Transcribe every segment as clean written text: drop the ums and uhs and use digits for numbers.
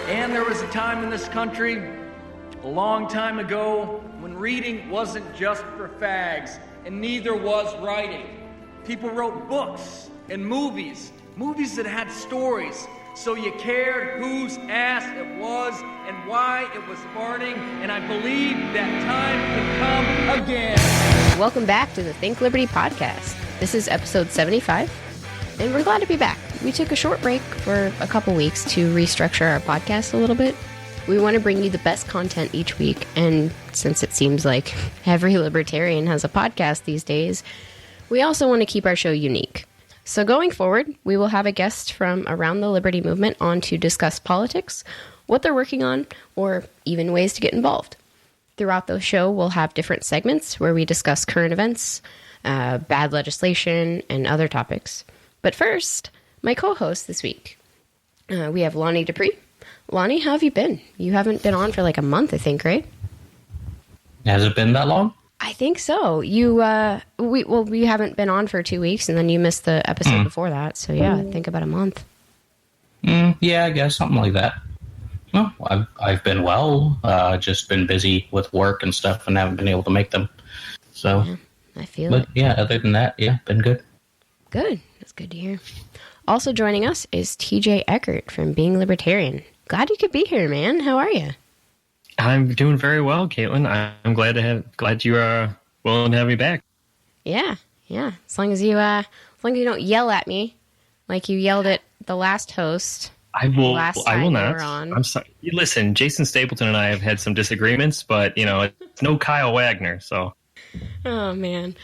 And there was a time in this country, a long time ago, when reading wasn't just for fags, and neither was writing. People wrote books and movies that had stories, so you cared whose ass it was and why it was burning, and I believe that time can come again. Welcome back to the Think Liberty podcast. This is episode 75, and we're glad to be back. We took a short break for a couple weeks to restructure our podcast a little bit. We want to bring you the best content each week, and since it seems like every libertarian has a podcast these days, we also want to keep our show unique. So going forward, we will have a guest from around the Liberty movement on to discuss politics, what they're working on, or even ways to get involved. Throughout the show, we'll have different segments where we discuss current events, bad legislation, and other topics. But first, my co-host this week, we have Lonnie Dupree. Lonnie, how have you been? You haven't been on for like a month, I think, right? Has it been that long? I think so. We haven't been on for 2 weeks, and then you missed the episode before that. So yeah, I think about a month. Yeah, I guess something like that. Well, I've been well. Just been busy with work and stuff, and haven't been able to make them. So, yeah, I feel it. But yeah, other than that, yeah, been good. Good. That's good to hear. Also joining us is TJ Eckert from Being Libertarian. Glad you could be here, man. How are you? I'm doing very well, Caitlin. I'm glad you are willing to have me back. Yeah. As long as you don't yell at me like you yelled at the last host. I will not. On. I'm sorry. Listen, Jason Stapleton and I have had some disagreements, but it's no Kyle Wagner. So. Oh man.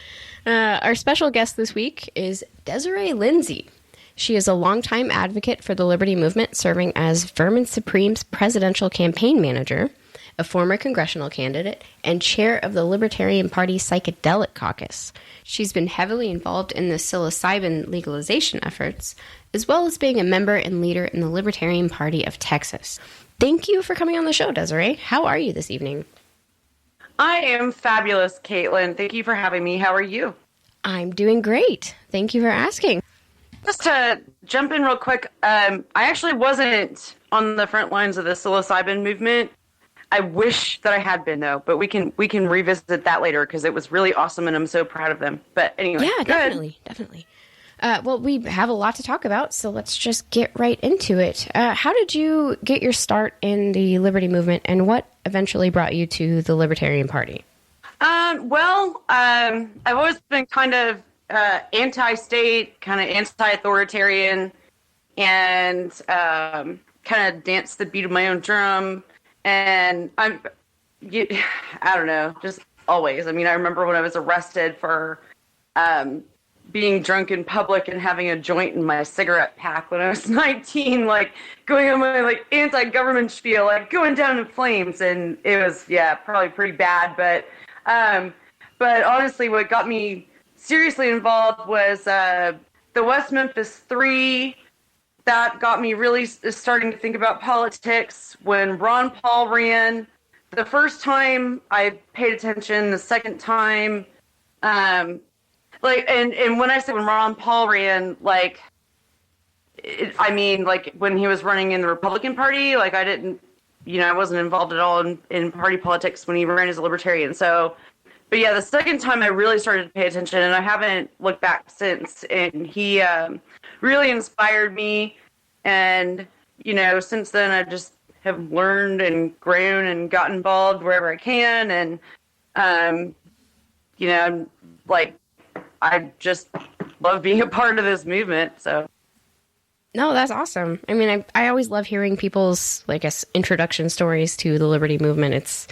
Our special guest this week is Desarae Lindsey. She is a longtime advocate for the Liberty Movement, serving as Vermin Supreme's presidential campaign manager, a former congressional candidate, and chair of the Libertarian Party Psychedelic Caucus. She's been heavily involved in the psilocybin legalization efforts, as well as being a member and leader in the Libertarian Party of Texas. Thank you for coming on the show, Desarae. How are you this evening? I am fabulous, Caitlin. Thank you for having me. How are you? I'm doing great. Thank you for asking. Just to jump in real quick, I actually wasn't on the front lines of the psilocybin movement. I wish that I had been, though, but we can revisit that later because it was really awesome and I'm so proud of them. But anyway, yeah, definitely. Well, we have a lot to talk about, so let's just get right into it. How did you get your start in the Liberty movement, and what eventually brought you to the Libertarian Party? I've always been kind of anti-state, kind of anti-authoritarian, and kind of dance the beat of my own drum. And I don't know, just always. I mean, I remember when I was arrested for being drunk in public and having a joint in my cigarette pack when I was 19, like going on my like anti-government spiel, like going down in flames. And it was, probably pretty bad. But honestly, what got me seriously involved was the West Memphis 3. That got me really starting to think about politics. When Ron Paul ran, the first time I paid attention, the second time, and when I say when Ron Paul ran, I mean when he was running in the Republican Party, like I didn't, I wasn't involved at all in party politics when he ran as a libertarian. So, but yeah, the second time I really started to pay attention, and I haven't looked back since. And he really inspired me, and since then I just have learned and grown and got involved wherever I can, and I just love being a part of this movement. So. No, that's awesome. I mean, I always love hearing people's, introduction stories to the Liberty movement.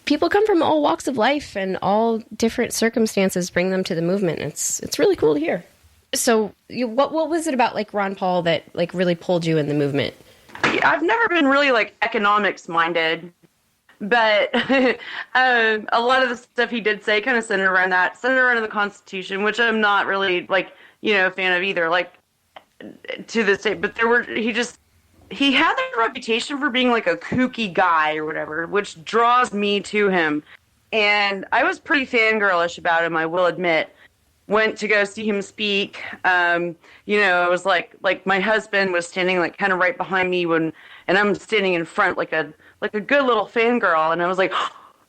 People come from all walks of life, and all different circumstances bring them to the movement. It's really cool to hear. So, what was it about Ron Paul that really pulled you in the movement? I've never been really economics minded, but a lot of the stuff he did say kind of centered around the Constitution, which I'm not really a fan of either. To this day, but he had the reputation for being a kooky guy or whatever, which draws me to him. And I was pretty fangirlish about him, I will admit. Went to go see him speak. It was like my husband was standing kind of right behind me and and I'm standing in front like a good little fangirl, and I was like,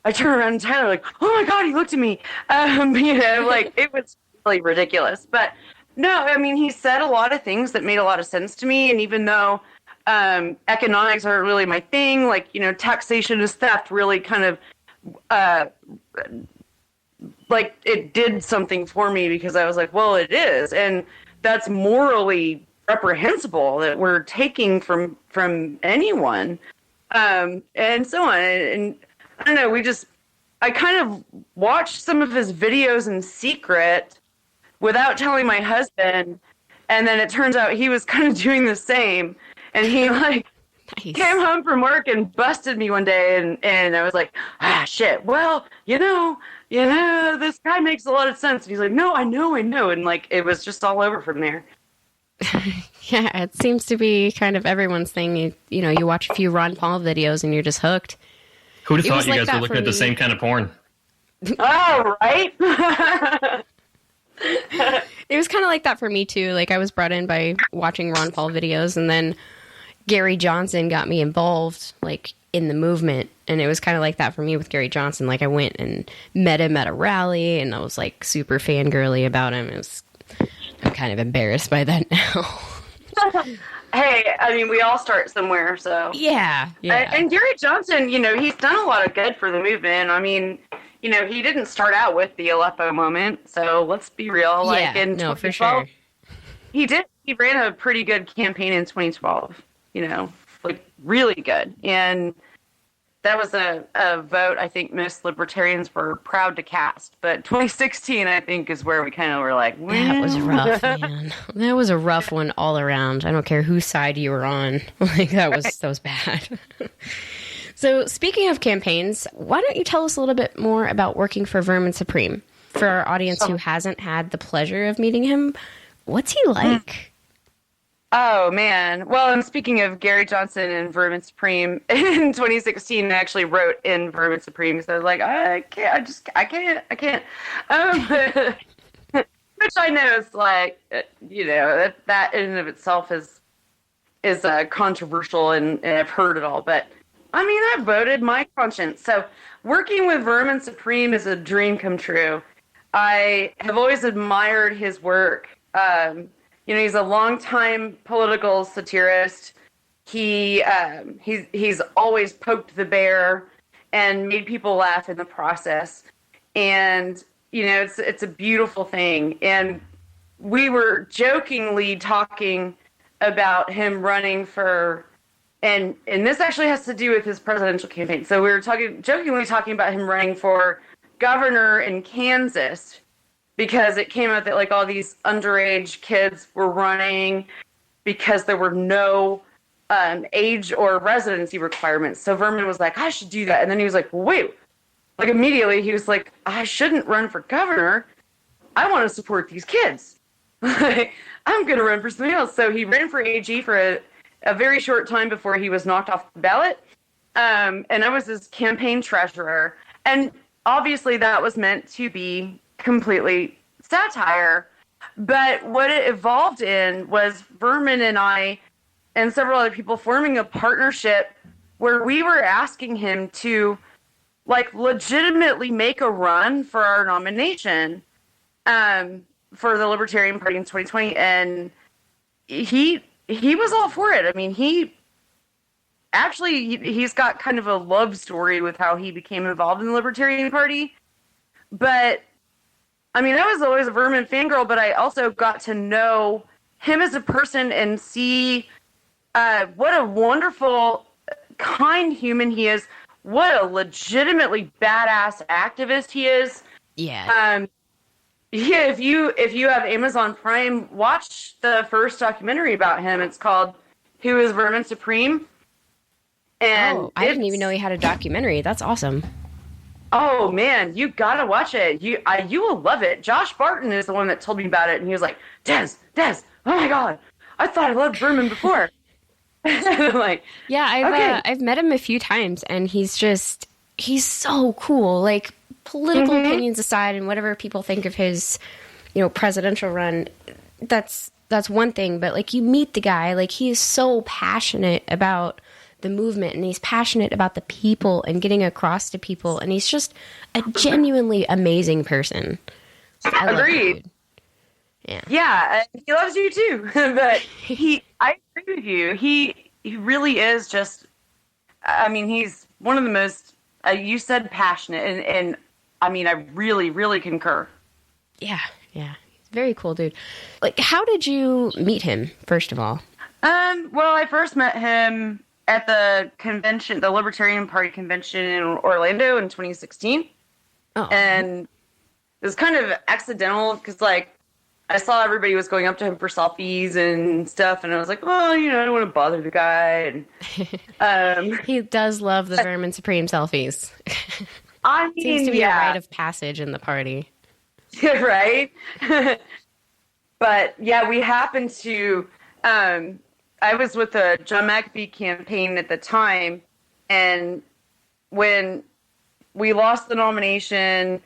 I turn around and Tyler like, oh my God, he looked at me. Like it was really ridiculous. But no, I mean, he said a lot of things that made a lot of sense to me. And even though economics aren't really my thing, like, taxation is theft really kind of like it did something for me, because I was like, well, it is. And that's morally reprehensible that we're taking from anyone. And so on. And I don't know, I kind of watched some of his videos in secret without telling my husband. And then it turns out he was kind of doing the same. And he nice. Came home from work and busted me one day. And I was like, shit. Well, this guy makes a lot of sense. And he's like, no, I know. And like, it was just all over from there. Yeah, it seems to be kind of everyone's thing. You watch a few Ron Paul videos and you're just hooked. Who'd have thought you guys were looking at the same kind of porn? Oh, right? It was kind of like that for me, too. Like, I was brought in by watching Ron Paul videos, and then Gary Johnson got me involved, like, in the movement. And it was kind of like that for me with Gary Johnson. Like, I went and met him at a rally, and I was, like, super fangirly about him. I'm kind of embarrassed by that now. Hey, I mean, we all start somewhere, so. Yeah. And Gary Johnson, he's done a lot of good for the movement. I mean, he didn't start out with the Aleppo moment, so let's be real. Like, in 2012, for sure. He did. He ran a pretty good campaign in 2012, like, really good. And that was a vote I think most libertarians were proud to cast. But 2016, I think, is where we kind of were like, that was rough, man. That was a rough one all around. I don't care whose side you were on. Like, that was bad. So, speaking of campaigns, why don't you tell us a little bit more about working for Vermin Supreme? For our audience who hasn't had the pleasure of meeting him, what's he like? Oh, man. Well, and speaking of Gary Johnson and Vermin Supreme, in 2016, I actually wrote in Vermin Supreme, because I was like, I can't. Which I know is like, that in and of itself is controversial, and I've heard it all. But, I mean, I voted my conscience. So working with Vermin Supreme is a dream come true. I have always admired his work. He's a longtime political satirist. He's always poked the bear and made people laugh in the process. And, it's a beautiful thing. And we were jokingly talking about him running for, and this actually has to do with his presidential campaign. So we were jokingly talking about him running for governor in Kansas, because it came out that, like, all these underage kids were running because there were no age or residency requirements. So Vermin was like, I should do that. And then he was like, wait. Like, immediately he was like, I shouldn't run for governor. I want to support these kids. I'm going to run for something else. So he ran for AG for a very short time before he was knocked off the ballot. And I was his campaign treasurer. And obviously that was meant to be completely satire, but what it evolved in was Vermin and I and several other people forming a partnership where we were asking him to, like, legitimately make a run for our nomination for the Libertarian Party in 2020, and he was all for it. I mean, he's got kind of a love story with how he became involved in the Libertarian Party, but I mean, I was always a Vermin fangirl, but I also got to know him as a person and see what a wonderful, kind human he is. What a legitimately badass activist he is. Yeah. Yeah. If you have Amazon Prime, watch the first documentary about him. It's called "Who Is Vermin Supreme?" And I didn't even know he had a documentary. That's awesome. Oh, man, you gotta watch it. You will love it. Josh Barton is the one that told me about it, and he was like, Des, oh my God, I thought I loved Vermin before. I'm like, yeah, I've met him a few times, and he's so cool. Like, political opinions aside, and whatever people think of his, presidential run, that's one thing. But, like, you meet the guy, like, he is so passionate about the movement, and he's passionate about the people and getting across to people, and he's just a genuinely amazing person. I love that Agreed. dude. Yeah. Yeah, and he loves you too. But I agree with you. He really is just, I mean, he's one of the most, you said passionate, and I mean, I really, really concur. Yeah. He's a very cool dude. Like, how did you meet him, first of all? Well, I first met him at the convention, the Libertarian Party convention in Orlando in 2016. Oh. And it was kind of accidental because, like, I saw everybody was going up to him for selfies and stuff, and I was like, well, I don't want to bother the guy. And He does love the Vermin Supreme selfies. I mean, Seems to be a rite of passage in the party. Right? But, yeah, we happened to... I was with the John McAfee campaign at the time, and when we lost the nomination,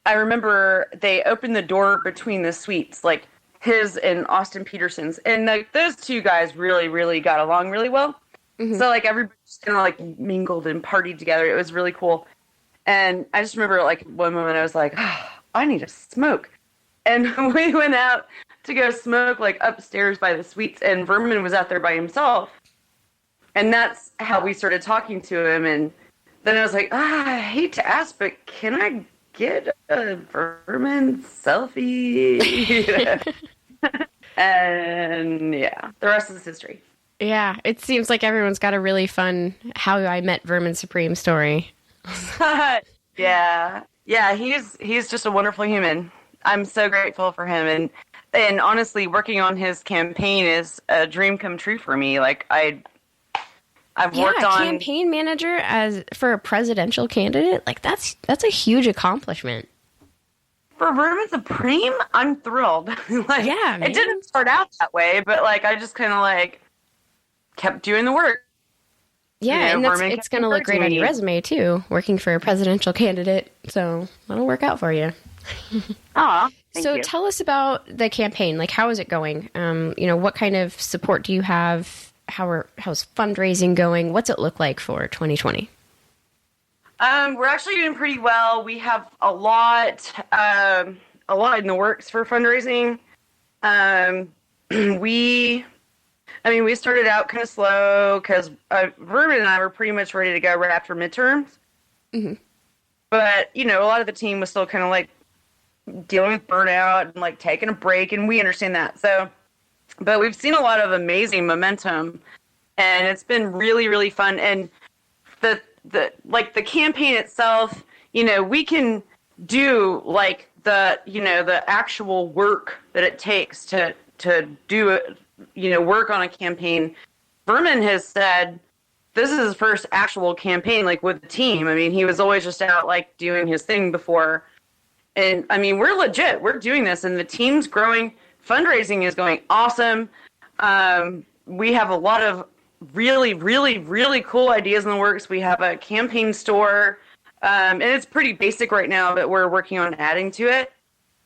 I remember they opened the door between the suites, like his and Austin Peterson's, and those two guys really, really got along really well. Mm-hmm. So, like, everybody just kind of, like, mingled and partied together. It was really cool. And I just remember, like, one moment I was like, oh, I need a smoke. And we went out to go smoke, like, upstairs by the suites, and Vermin was out there by himself. And that's how we started talking to him. And then I was like, I hate to ask, but can I get a Vermin selfie? And, yeah, the rest is history. Yeah, it seems like everyone's got a really fun How I Met Vermin Supreme story. Yeah, he's just a wonderful human. I'm so grateful for him, and honestly, working on his campaign is a dream come true for me. Like, I've worked on campaign manager for a presidential candidate. Like, that's a huge accomplishment. For Vermin Supreme, I'm thrilled. Like, yeah, man. It didn't start out that way, but, like, I just kind of, like, kept doing the work. Yeah, and it's going to look great on your resume, too, working for a presidential candidate. So that'll work out for you. Aw, so tell us about the campaign. Like, how is it going? What kind of support do you have? How's fundraising going? What's it look like for 2020? We're actually doing pretty well. We have a lot in the works for fundraising. We started out kind of slow because Vermin and I were pretty much ready to go right after midterms. Mm-hmm. But, a lot of the team was still kind of like dealing with burnout and like taking a break, and we understand that. So, but we've seen a lot of amazing momentum, and it's been really, really fun. And the campaign itself, we can do like the actual work that it takes to do it. Work on a campaign. Vermin has said this is his first actual campaign, like, with the team. I mean, he was always just out, like, doing his thing before. And, I mean, we're legit. We're doing this, and the team's growing. Fundraising is going awesome. We have a lot of really, really, really cool ideas in the works. We have a campaign store, and it's pretty basic right now, but we're working on adding to it.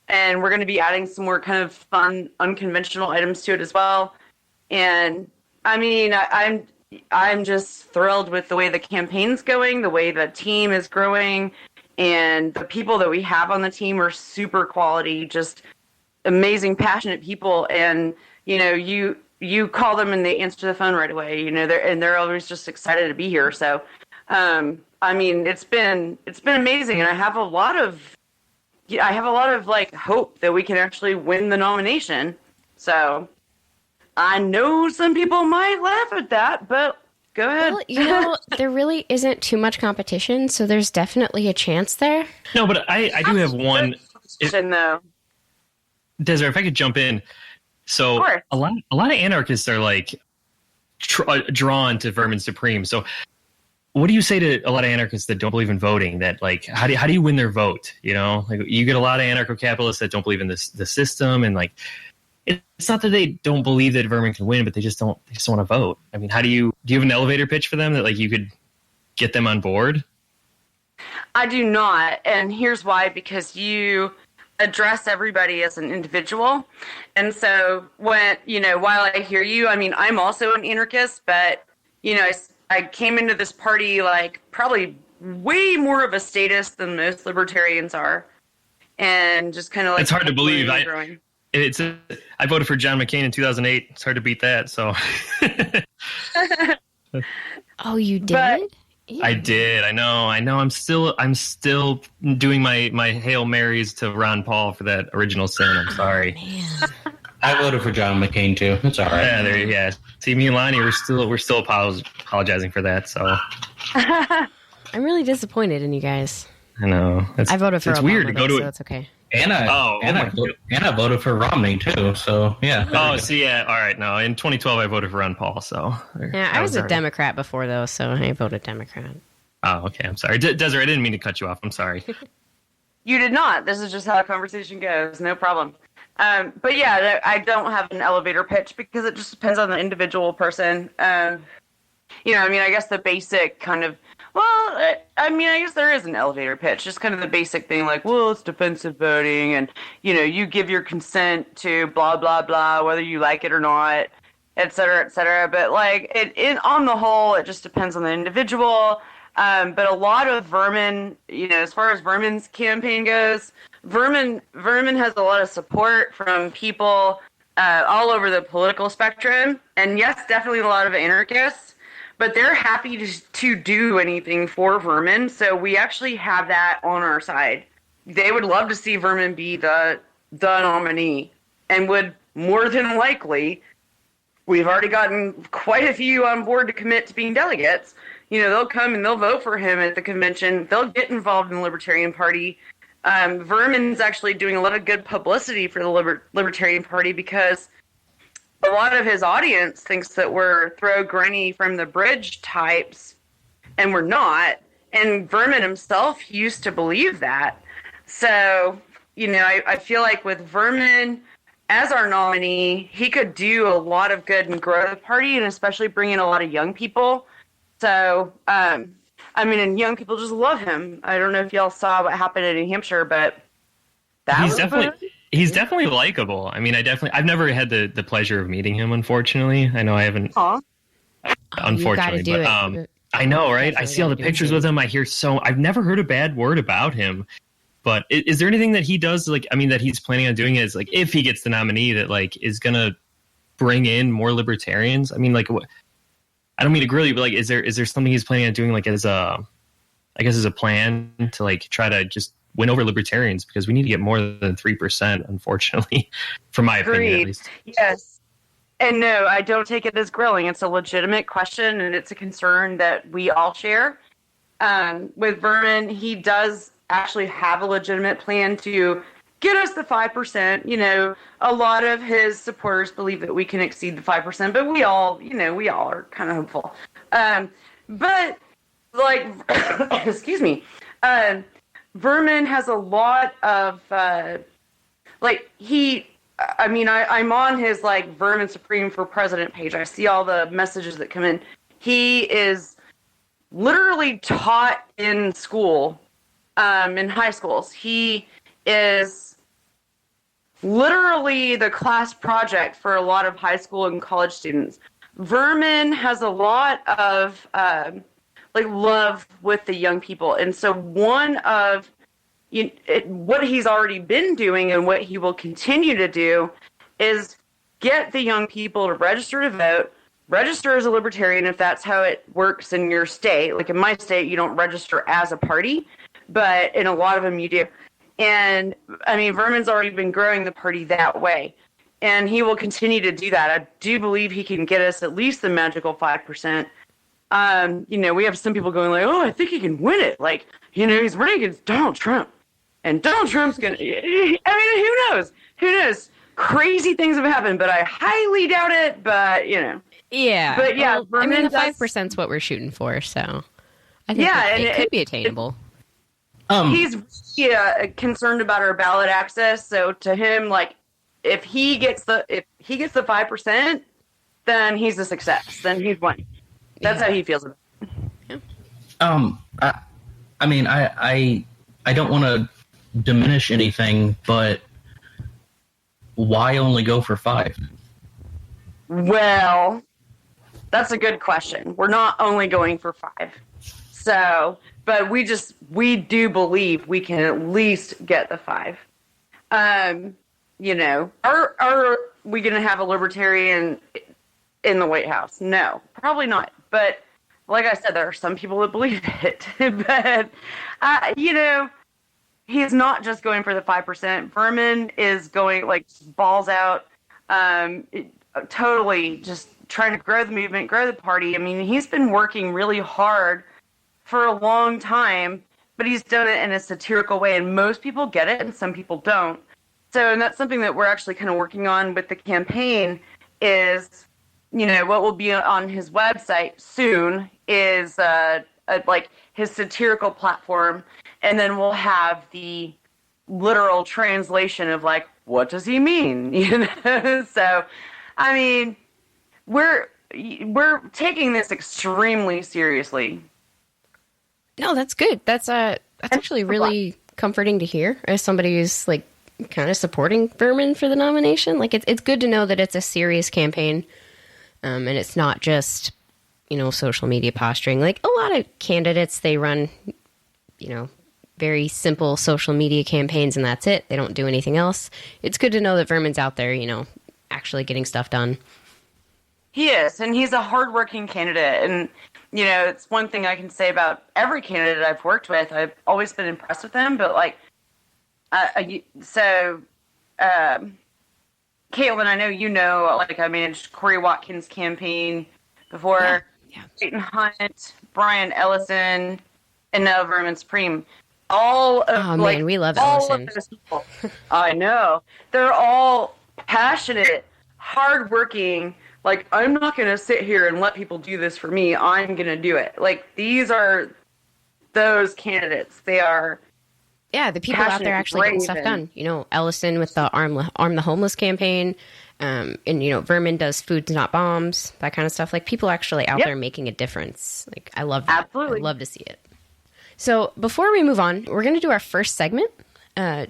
And we're going to be adding some more kind of fun, unconventional items to it as well. And I mean, I'm just thrilled with the way the campaign's going, the way the team is growing, and the people that we have on the team are super quality, just amazing, passionate people. And you call them and they answer the phone right away. They're always just excited to be here. So, I mean, it's been amazing, and I have a lot of like hope that we can actually win the nomination. So I know some people might laugh at that, but go ahead. Well, there really isn't too much competition, so there's definitely a chance there. No, but I do have one. Though. Desiree, if I could jump in. So a lot of anarchists are like drawn to Vermin Supreme. So what do you say to a lot of anarchists that don't believe in voting? That, like, how do you win their vote? Like, you get a lot of anarcho-capitalists that don't believe in the system, and like, it's not that they don't believe that Vermin can win, but they just want to vote. I mean, do you have an elevator pitch for them that, like, you could get them on board? I do not, and here's why: because you address everybody as an individual, and so when while I hear you, I mean, I'm also an anarchist, but I came into this party like probably way more of a status than most libertarians are, and just kind of like it's hard to believe. I voted for John McCain in 2008. It's hard to beat that. So. Oh, you did? But, I did. I know. I'm still doing my Hail Marys to Ron Paul for that original sin. I'm sorry. Man. I voted for John McCain too. It's all right. Yeah. See, me and Lonnie, we're still apologizing for that. So I'm really disappointed in you guys. I know. I voted for it's Obama, weird to go to so it's okay. Anna voted for Romney too. So yeah. Oh, see, yeah. All right. No, in 2012, I voted for Ron Paul. So yeah, I was a Democrat before though, so I voted Democrat. Oh, okay. I'm sorry, Desiree. I didn't mean to cut you off. I'm sorry. You did not. This is just how the conversation goes. No problem. But yeah, I don't have an elevator pitch because it just depends on the individual person. I guess the basic kind of, I guess there is an elevator pitch, just kind of the basic thing like, well, it's defensive voting and, you give your consent to blah, blah, blah, whether you like it or not, et cetera, et cetera. But like on the whole, it just depends on the individual. But a lot of Vermin, as far as Vermin's campaign goes, Vermin has a lot of support from people all over the political spectrum. And yes, definitely a lot of anarchists, but they're happy to do anything for Vermin. So we actually have that on our side. They would love to see Vermin be the nominee and would more than likely, we've already gotten quite a few on board to commit to being delegates. They'll come and they'll vote for him at the convention. They'll get involved in the Libertarian Party. Vermin's actually doing a lot of good publicity for the Libertarian Party because a lot of his audience thinks that we're throw Granny from the bridge types, and we're not. And Vermin himself used to believe that. So, I feel like with Vermin as our nominee, he could do a lot of good and grow the party, and especially bring in a lot of young people. So, and young people just love him. I don't know if y'all saw what happened in New Hampshire, but he's definitely likable. I've never had the pleasure of meeting him, unfortunately. I know I haven't. Unfortunately, but I know, right? I see all the pictures with him. I've never heard a bad word about him. But is there anything that he does, that he's planning on doing is if he gets the nominee that is gonna bring in more libertarians? I don't mean to grill you, but is there something he's planning on doing as a plan to try to just win over libertarians, because we need to get more than 3%, unfortunately, from my opinion at least. Yes. And no, I don't take it as grilling. It's a legitimate question, and it's a concern that we all share. With Vermin, he does actually have a legitimate plan to get us the 5%. A lot of his supporters believe that we can exceed the 5%, but we all are kind of hopeful. But excuse me, Vermin has a lot of, I'm on his Vermin Supreme for President page. I see all the messages that come in. He is literally taught in school, in high schools. He is literally the class project for a lot of high school and college students. Vermin has a lot of love with the young people, and so one of what he's already been doing and what he will continue to do is get the young people to register to vote, register as a libertarian if that's how it works in your state. In my state, you don't register as a party, but in a lot of them you do. And, Vermin's already been growing the party that way. And he will continue to do that. I do believe he can get us at least the magical 5%. We have some people going I think he can win it. He's running against Donald Trump. And Donald Trump's going to... who knows? Who knows? Crazy things have happened, but I highly doubt it. But, Yeah. But, yeah, Vermin the 5% is what we're shooting for, so... I think it could be attainable. He's concerned about our ballot access, so to him, if he gets the 5%, then he's a success. Then he's won. That's how he feels about it. I don't want to diminish anything, but why only go for 5? Well, That's a good question. We're not only going for 5. So, but we do believe we can at least get the 5. You know, are we going to have a libertarian in the White House? No, probably not. But like I said, there are some people that believe it. But, you know, he's not just going for the 5%. Vermin is going like balls out, totally just trying to grow the movement, grow the party. I mean, he's been working really hard for a long time, but he's done it in a satirical way. And most people get it and some people don't. So, and that's something that we're actually kind of working on with the campaign is, you know, what will be on his website soon is like his satirical platform. And then we'll have the literal translation of like, what does he mean? You know? So, I mean, we're taking this extremely seriously. No, that's good. That's actually really comforting to hear as somebody who's like kind of supporting Vermin for the nomination. Like it's good to know that it's a serious campaign, and it's not just, you know, social media posturing. Like a lot of candidates, they run, you know, very simple social media campaigns and that's it. They don't do anything else. It's good to know that Vermin's out there, you know, actually getting stuff done. He is, and he's a hardworking candidate. And, you know, it's one thing I can say about every candidate I've worked with. I've always been impressed with them, but like, Caitlin, I know you know, like I managed Corey Watkins' campaign before, Peyton Hunt, Brian Ellison, and now Vermin Supreme. All of, man, we love Ellison. Of those people, I know. They're all passionate, hardworking. Like, I'm not going to sit here and let people do this for me. I'm going to do it. Like, these are those candidates. They are... Yeah, the people out there actually getting stuff done. You know, Ellison with the Arm the Homeless campaign. And, you know, Vermin does Food's Not Bombs, that kind of stuff. Like, people actually out there making a difference. Like, I love that. Absolutely. I love to see it. So, before we move on, we're going to do our first segment.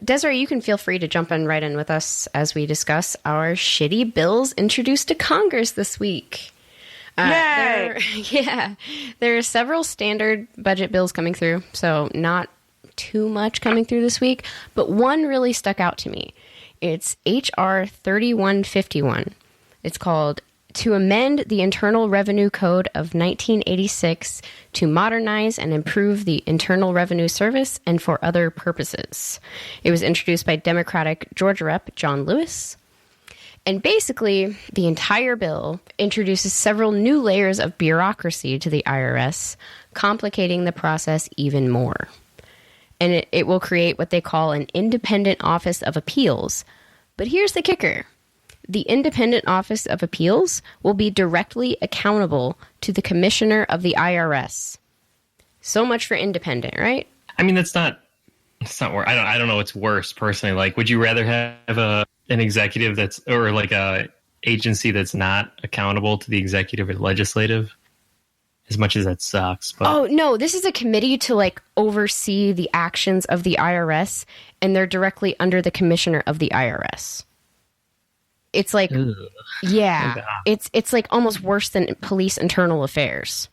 Desiree, you can feel free to jump in right in with us as we discuss our shitty bills introduced to Congress this week. Yay! There are several standard budget bills coming through, so not too much coming through this week, but one really stuck out to me. It's H.R. 3151. It's called To Amend the Internal Revenue Code of 1986 to Modernize and Improve the Internal Revenue Service and for Other Purposes. It was introduced by Democratic Georgia Rep. John Lewis. And basically, the entire bill introduces several new layers of bureaucracy to the IRS, complicating the process even more. And it will create what they call an Independent Office of Appeals. But here's the kicker. The Independent Office of Appeals will be directly accountable to the Commissioner of the IRS. So much for independent, right? I mean, it's not worse. I don't know what's worse personally. Like, would you rather have an executive that's, or like a agency that's not accountable to the executive or legislative? As much as that sucks. But. Oh, no, this is a committee to like oversee the actions of the IRS, and they're directly under the Commissioner of the IRS. It's like, it's like almost worse than police internal affairs,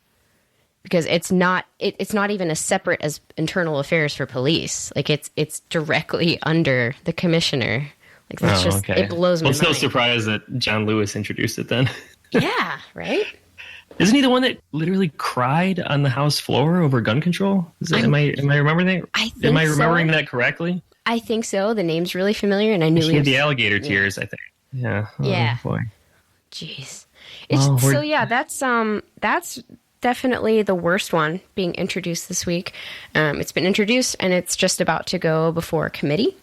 because it's not even as separate as internal affairs for police. Like it's directly under the commissioner. Like that's it blows my mind. It's no surprise that John Lewis introduced it then. Yeah, right. Isn't he the one that literally cried on the House floor over gun control? Am I remembering that? Am I remembering that correctly? I think so. The name's really familiar, and I knew he had the alligator tears. I think. Yeah. Yeah. Boy. Jeez. That's definitely the worst one being introduced this week. It's been introduced, and it's just about to go before a committee.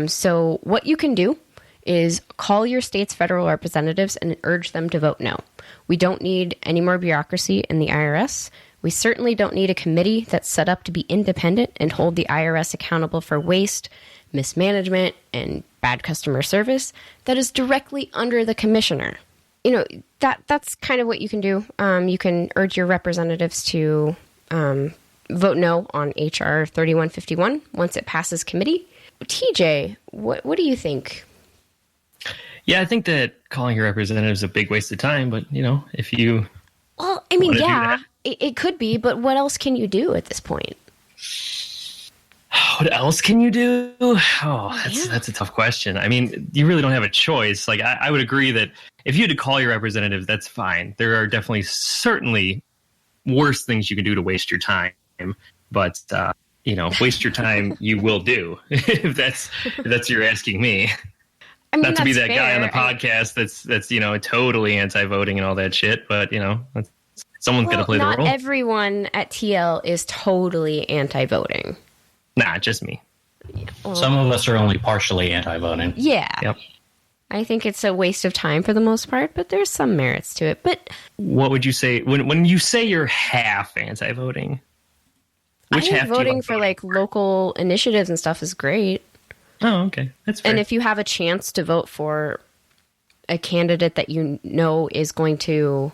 So what you can do is call your state's federal representatives and urge them to vote no. We don't need any more bureaucracy in the IRS. We certainly don't need a committee that's set up to be independent and hold the IRS accountable for waste, mismanagement, and bad customer service that is directly under the commissioner. You know, that's kind of what you can do. You can urge your representatives to vote no on H.R. 3151 once it passes committee. TJ, what do you think? Yeah, I think that calling your representative is a big waste of time, but, if you... Well, I mean, yeah, it could be, but what else can you do at this point? What else can you do? That's a tough question. I mean, you really don't have a choice. Like, I would agree that if you had to call your representative, that's fine. There are definitely certainly worse things you can do to waste your time. But, waste your time, you will do, if that's you're asking me. I mean, not to be that fair. guy on the podcast that's totally anti-voting and all that shit, but someone's gonna play the role. Not everyone at TL is totally anti-voting. Nah, just me. Well, some of us are only partially anti-voting. Yeah. Yep. I think it's a waste of time for the most part, but there's some merits to it. But what would you say when you say you're half anti-voting? Which I half think voting for like local initiatives and stuff is great. Oh, okay. That's fair. And if you have a chance to vote for a candidate that you know is going to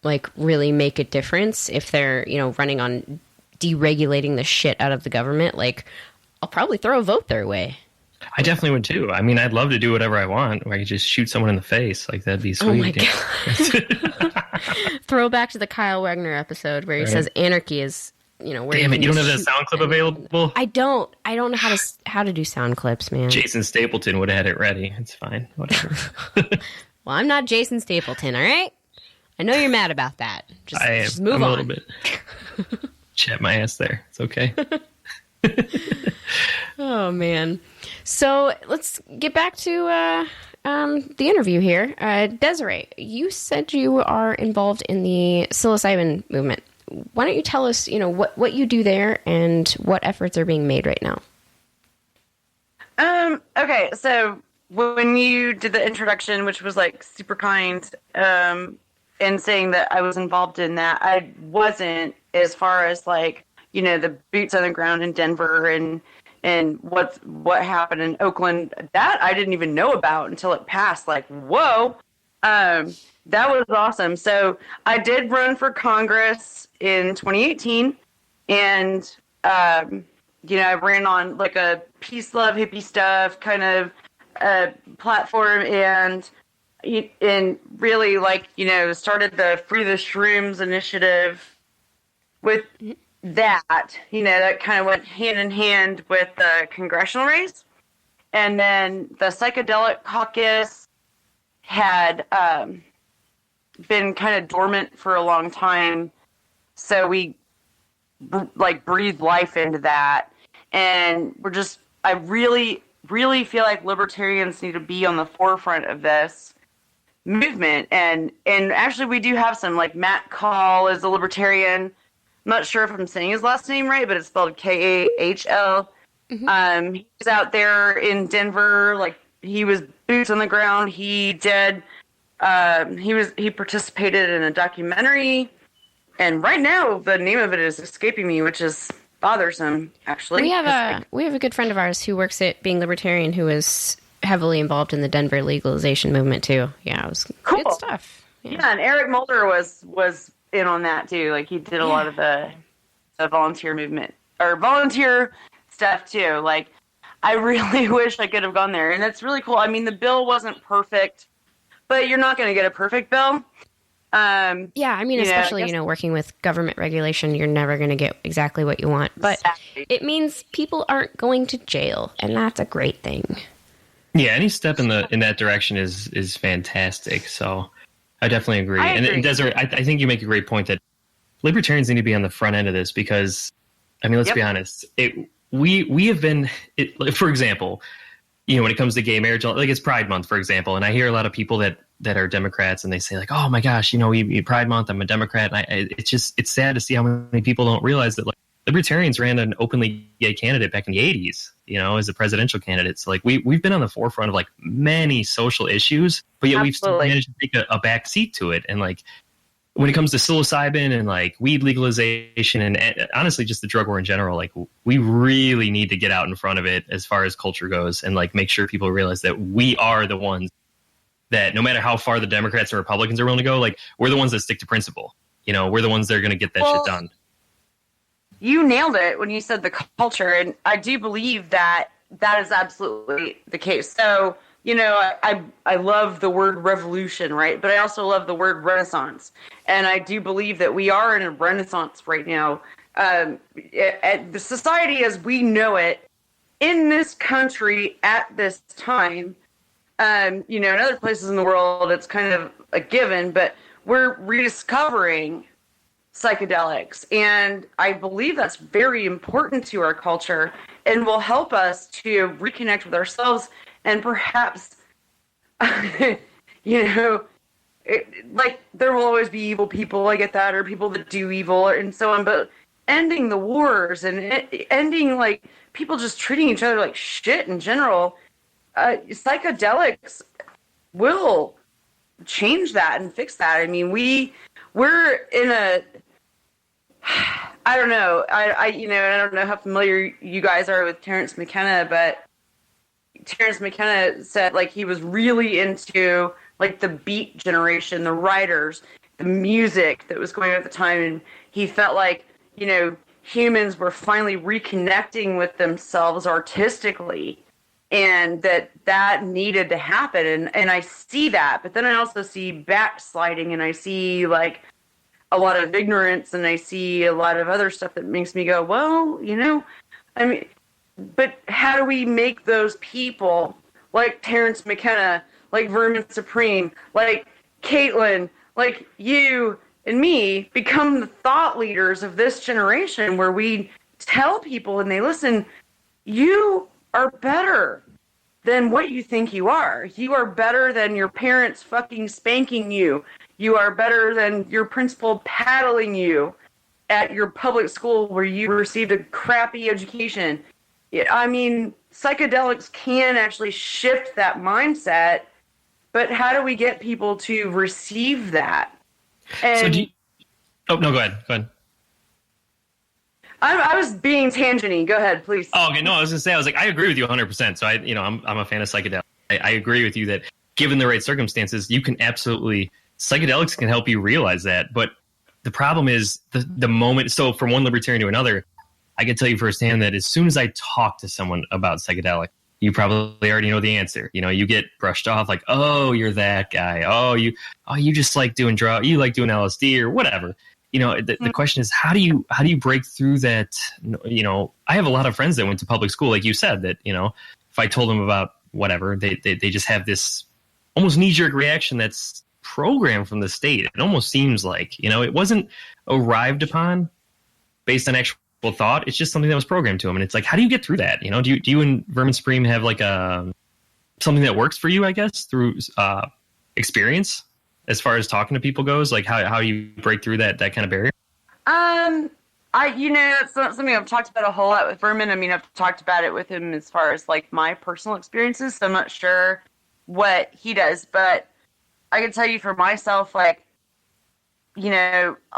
like really make a difference, if they're, running on deregulating the shit out of the government, like I'll probably throw a vote their way. I definitely would too. I mean, I'd love to do whatever I want, where I could just shoot someone in the face. Like that'd be sweet. Oh my God. Throwback to the Kyle Wagner episode where he says anarchy is, where damn it, you don't have that sound clip available? I don't know how to do sound clips, man. Jason Stapleton would have had it ready. It's fine. Whatever. Well, I'm not Jason Stapleton, all right? I know you're mad about that. Just move on. A little bit. Chat my ass there. It's okay. Oh, man. So let's get back to the interview here. Desarae, you said you are involved in the psilocybin movement. Why don't you tell us, what you do there and what efforts are being made right now? Okay, so when you did the introduction, which was like super kind, and saying that I was involved in that, I wasn't, as far as like, the boots on the ground in Denver and what happened in Oakland. That I didn't even know about until it passed. Like, whoa. That was awesome. So I did run for Congress in 2018, and I ran on like a peace, love, hippie stuff kind of platform, and really like started the Free the Shrooms initiative with that. That kind of went hand in hand with the congressional race, and then the Psychedelic Caucus had been kind of dormant for a long time, so we breathed life into that, and I really feel like libertarians need to be on the forefront of this movement, and actually we do have some, like Matt Call is a libertarian. I'm not sure if I'm saying his last name right, but it's spelled Kahl. Mm-hmm. He's out there in Denver, like he was boots on the ground. He did. He participated in a documentary, and right now the name of it is escaping me, which is bothersome. Actually, we have a good friend of ours who works at Being Libertarian who is heavily involved in the Denver legalization movement too. Yeah, it was cool. Good stuff. Yeah, and Eric Mulder was in on that too. Like he did a lot of the volunteer movement or volunteer stuff too. Like I really wish I could have gone there, and it's really cool. I mean, the bill wasn't perfect, but you're not going to get a perfect bill. Yeah, I mean, especially, working with government regulation, you're never going to get exactly what you want. But it means people aren't going to jail, and that's a great thing. Yeah, any step in that direction is fantastic. So I definitely agree. And Desiree, I think you make a great point that libertarians need to be on the front end of this because, I mean, let's be honest. We have been, for example, when it comes to gay marriage, like it's Pride Month, for example, and I hear a lot of people that are Democrats and they say like, oh my gosh, Pride Month, I'm a Democrat. And it's sad to see how many people don't realize that like libertarians ran an openly gay candidate back in the 80s, as a presidential candidate. So like we've been on the forefront of like many social issues, but yet we've still managed to take a back seat to it. And like when it comes to psilocybin and like weed legalization and honestly just the drug war in general, like we really need to get out in front of it as far as culture goes and like make sure people realize that we are the ones that no matter how far the Democrats and Republicans are willing to go, like we're the ones that stick to principle. We're the ones that are going to get that shit done. You nailed it when you said the culture, and I do believe that is absolutely the case. So I love the word revolution, right? But I also love the word renaissance. And I do believe that we are in a renaissance right now. The society as we know it in this country at this time, in other places in the world, it's kind of a given, but we're rediscovering psychedelics. And I believe that's very important to our culture and will help us to reconnect with ourselves and perhaps, there will always be evil people, I get that, or people that do evil and so on, but ending the wars and ending, people just treating each other like shit in general, psychedelics will change that and fix that. I mean, we're in a, I don't know. I don't know how familiar you guys are with Terence McKenna, but Terence McKenna said he was really into the beat generation, the writers, the music that was going on at the time, and he felt humans were finally reconnecting with themselves artistically, and that needed to happen, and I see that, but then I also see backsliding, and I see a lot of ignorance, and I see a lot of other stuff that makes me go, well, but how do we make those people like Terence McKenna, like Vermin Supreme, like Caitlin, like you and me become the thought leaders of this generation, where we tell people and they listen, you are better than what you think you are. You are better than your parents fucking spanking you. You are better than your principal paddling you at your public school where you received a crappy education. I mean, psychedelics can actually shift that mindset, but how do we get people to receive that? And no, go ahead. I was being tangenty. Go ahead, please. Oh, okay. No, I was going to say, I agree with you 100%. So I'm a fan of psychedelics. I agree with you that given the right circumstances, you can absolutely, psychedelics can help you realize that. But the problem is the moment, so from one libertarian to another, I can tell you firsthand that as soon as I talk to someone about psychedelic, you probably already know the answer. You get brushed off oh, you're that guy. Oh, you just like doing drugs. You like doing LSD or whatever. The question is, how do you break through that? I have a lot of friends that went to public school, like you said, that, if I told them about whatever, they just have this almost knee-jerk reaction that's programmed from the state. It almost seems like, it wasn't arrived upon based on actual thought. It's just something that was programmed to them. And it's how do you get through that? Do you and Vermin Supreme have something that works for you, I guess, through experience as far as talking to people goes? How do you break through that kind of barrier? It's not something I've talked about a whole lot with Vermin. I mean, I've talked about it with him as far as my personal experiences. So I'm not sure what he does, but I can tell you for myself, a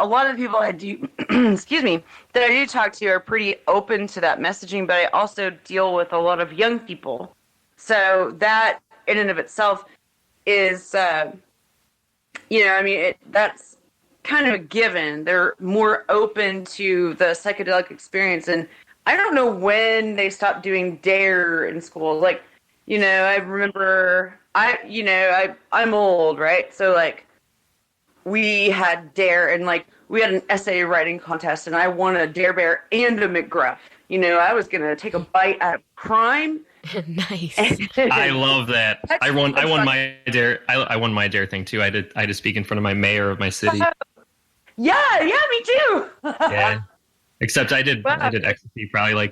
lot of the people I do, excuse me, that I do talk to are pretty open to that messaging, but I also deal with a lot of young people. So that in and of itself is, that's kind of a given. They're more open to the psychedelic experience. And I don't know when they stopped doing DARE in school. I remember, I'm old, right? So we had DARE and we had an essay writing contest and I won a Dare Bear and a McGruff. I was going to take a bite out of crime. Nice. I love that. I won my DARE. I won my DARE thing too. I had to speak in front of my mayor of my city. Yeah, me too. Yeah. Except I did ecstasy probably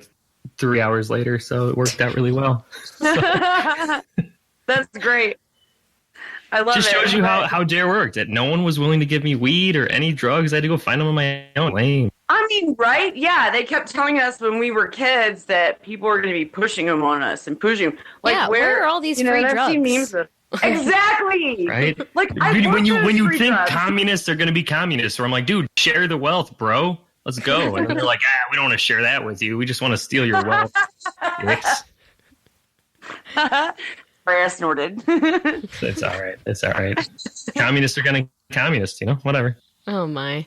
3 hours later, so it worked out really well. That's great. I love it. Just shows you how DARE worked. That no one was willing to give me weed or any drugs. I had to go find them on my own. Lame. I mean, right? Yeah, they kept telling us when we were kids that people were going to be pushing them on us and pushing them. Where are all these free drugs? I've seen memes of, exactly. Right? When you think drugs. Communists are going to be communists, or I'm like, dude, share the wealth, bro. Let's go. And they're like, we don't want to share that with you. We just want to steal your wealth. I snorted. It's all right. It's all right. Communists are going to communists, whatever. Oh, my.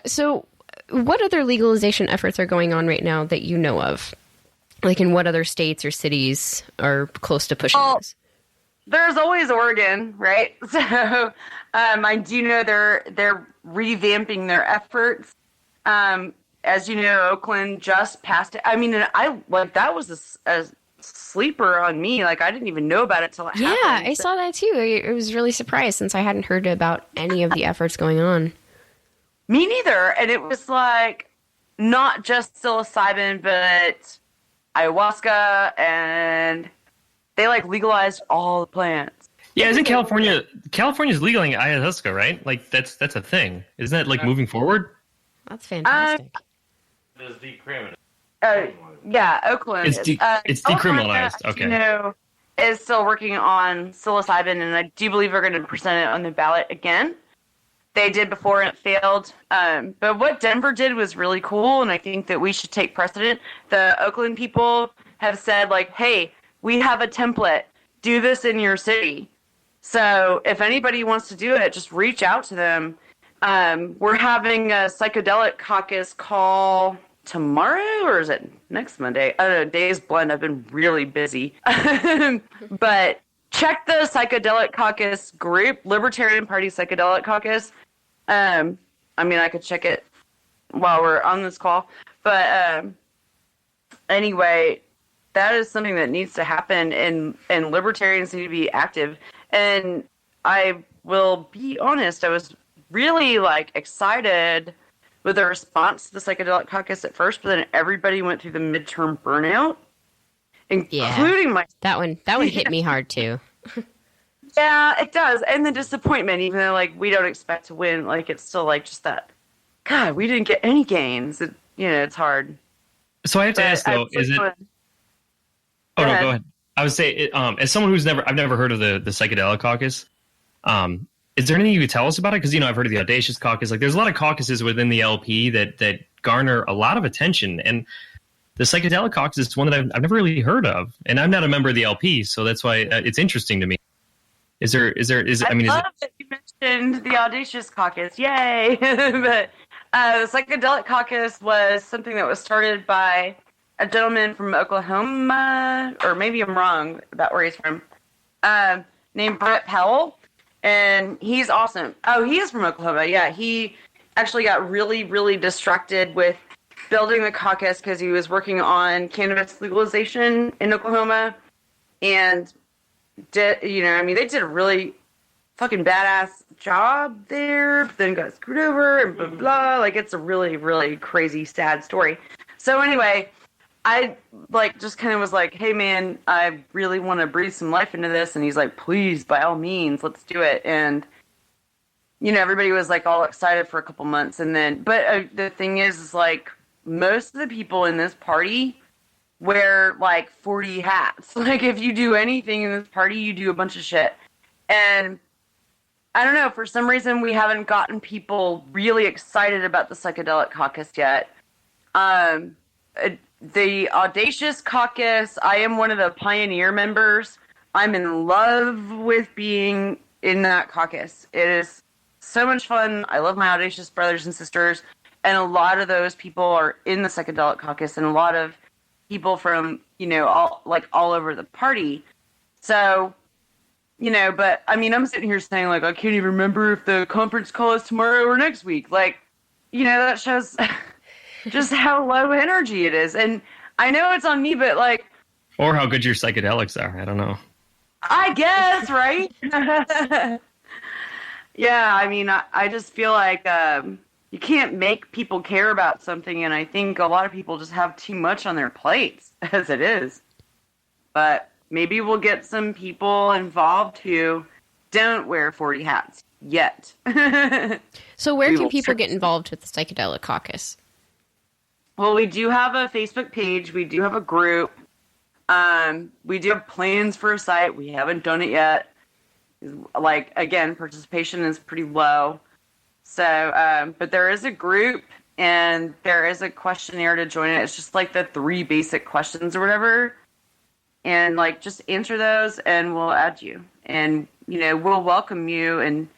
So what other legalization efforts are going on right now that you know of? In what other states or cities are close to pushing this? there's always Oregon, right? So I do know they're revamping their efforts. As you know, Oakland just passed it. I mean, that was a sleeper on me. Like, I didn't even know about it till it happened. Yeah, I saw that too. I was really surprised since I hadn't heard about any of the efforts going on. Me neither. And it was like not just psilocybin, but ayahuasca, and they like legalized all the plants. Yeah, isn't California's legaling ayahuasca, right? Like that's a thing. Isn't that like moving forward? That's fantastic. It is decriminalized. Yeah, Oakland. It's decriminalized. Okay. Is still working on psilocybin, and I do believe we're going to present it on the ballot again. They did before and it failed. But what Denver did was really cool, and I think that we should take precedent. The Oakland people have said, like, hey, we have a template. Do this in your city. So if anybody wants to do it, just reach out to them. We're having a psychedelic caucus call tomorrow, or is it next Monday? I don't know. Days blend. I've been really busy. But check the Psychedelic Caucus group, Libertarian Party Psychedelic Caucus. I mean, I could check it while we're on this call. But anyway, that is something that needs to happen, and libertarians need to be active. And I will be honest, I was really like excited with the response to the Psychedelic Caucus at first, but then everybody went through the midterm burnout, including my... That one hit me hard too. Yeah, it does. And the disappointment, even though like we don't expect to win, like it's still like just that, God, we didn't get any gains. It's hard. So I have to ask though, is it... Oh, no, go ahead. I would say, as someone I've never heard of the Psychedelic Caucus, is there anything you could tell us about it? Because, I've heard of the Audacious Caucus. Like, there's a lot of caucuses within the LP that garner a lot of attention. And the Psychedelic Caucus is one that I've never really heard of. And I'm not a member of the LP, so that's why it's interesting to me. I love that you mentioned the Audacious Caucus. Yay! But the Psychedelic Caucus was something that was started by a gentleman from Oklahoma, or maybe I'm wrong about where he's from, named Brett Powell, and he's awesome. Oh, he is from Oklahoma. Yeah, he actually got really, really distracted with building the caucus because he was working on cannabis legalization in Oklahoma, and they did a really fucking badass job there, but then got screwed over and blah, blah. Like, it's a really, really crazy, sad story. So anyway, I just kind of was like, hey man, I really want to breathe some life into this. And he's like, please, by all means, let's do it. And, everybody was like all excited for a couple months. And then, but the thing is like most of the people in this party wear like 40 hats. Like if you do anything in this party, you do a bunch of shit. And I don't know, for some reason we haven't gotten people really excited about the Psychedelic Caucus yet. The Audacious Caucus, I am one of the pioneer members. I'm in love with being in that caucus. It is so much fun. I love my Audacious brothers and sisters. And a lot of those people are in the Psychedelic Caucus, and a lot of people from, all over the party. So, but I mean, I'm sitting here saying like, I can't even remember if the conference call is tomorrow or next week. Like, that shows... just how low energy it is. And I know it's on me, but like... Or how good your psychedelics are. I don't know. I guess, right? Yeah, I mean, I just feel like you can't make people care about something, and I think a lot of people just have too much on their plates as it is. But maybe we'll get some people involved who don't wear 40 hats yet. So where can people get involved with the Psychedelic Caucus? Well, we do have a Facebook page. We do have a group. We do have plans for a site. We haven't done it yet. Like, again, participation is pretty low. So, but there is a group, and there is a questionnaire to join it. It's just like the 3 basic questions or whatever. And, like, just answer those, and we'll add you. And, we'll welcome you.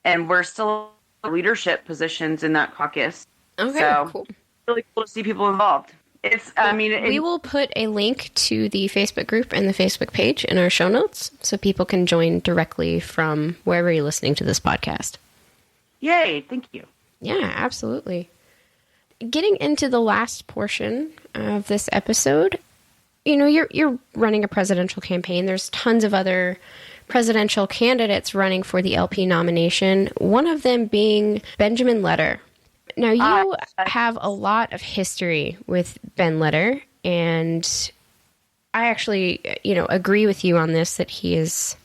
And we're still in leadership positions in that caucus. Okay, so, cool. Really cool to see people involved. We will put a link to the Facebook group and the Facebook page in our show notes so people can join directly from wherever you're listening to this podcast. Yay, thank you. Yeah, absolutely. Getting into the last portion of this episode, you're running a presidential campaign. There's tons of other presidential candidates running for the LP nomination, one of them being Benjamin Letter. Now, you have a lot of history with Ben Letter, and I actually, agree with you on this, that he is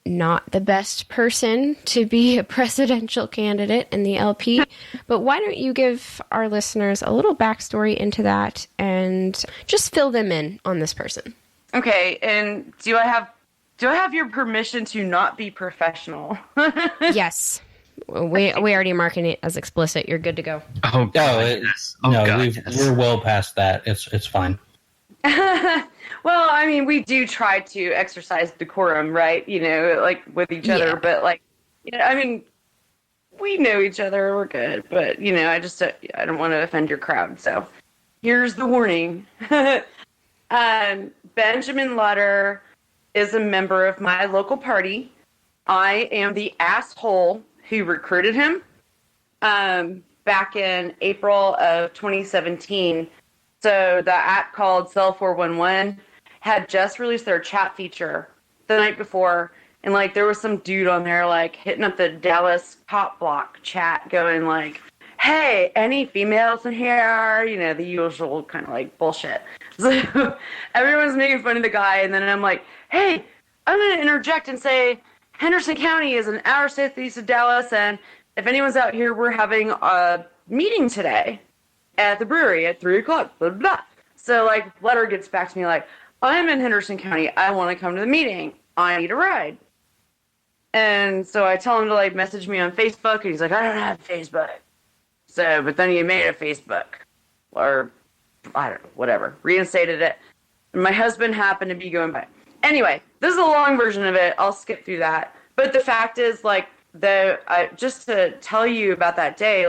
not the best person to be a presidential candidate in the LP. But why don't you give our listeners a little backstory into that and just fill them in on this person? Okay, and do I have your permission to not be professional? Yes. We already marking it as explicit. You're good to go. Oh, God. We're well past that. It's fine. Well, I mean, we do try to exercise decorum, right? With each other. But, I mean, we know each other. We're good. But, I don't want to offend your crowd. So here's the warning. Benjamin Letter is a member of my local party. I am the asshole who recruited him back in April of 2017. So the app called Cell 411 had just released their chat feature the night before, and there was some dude on there hitting up the Dallas cop block chat, going "Hey, any females in here?" The usual kind of bullshit. So everyone's making fun of the guy, and then I'm like, "Hey, I'm going to interject and say Henderson County is an hour southeast of Dallas, and if anyone's out here, we're having a meeting today at the brewery at 3:00, blah, blah, blah." So, Letter gets back to me "I'm in Henderson County. I want to come to the meeting. I need a ride." And so I tell him to, message me on Facebook, and he's like, "I don't have Facebook." So, but then he made a Facebook. Or, I don't know, whatever. Reinstated it. And my husband happened to be going by. Anyway, this is a long version of it. I'll skip through that. But the fact is, just to tell you about that day,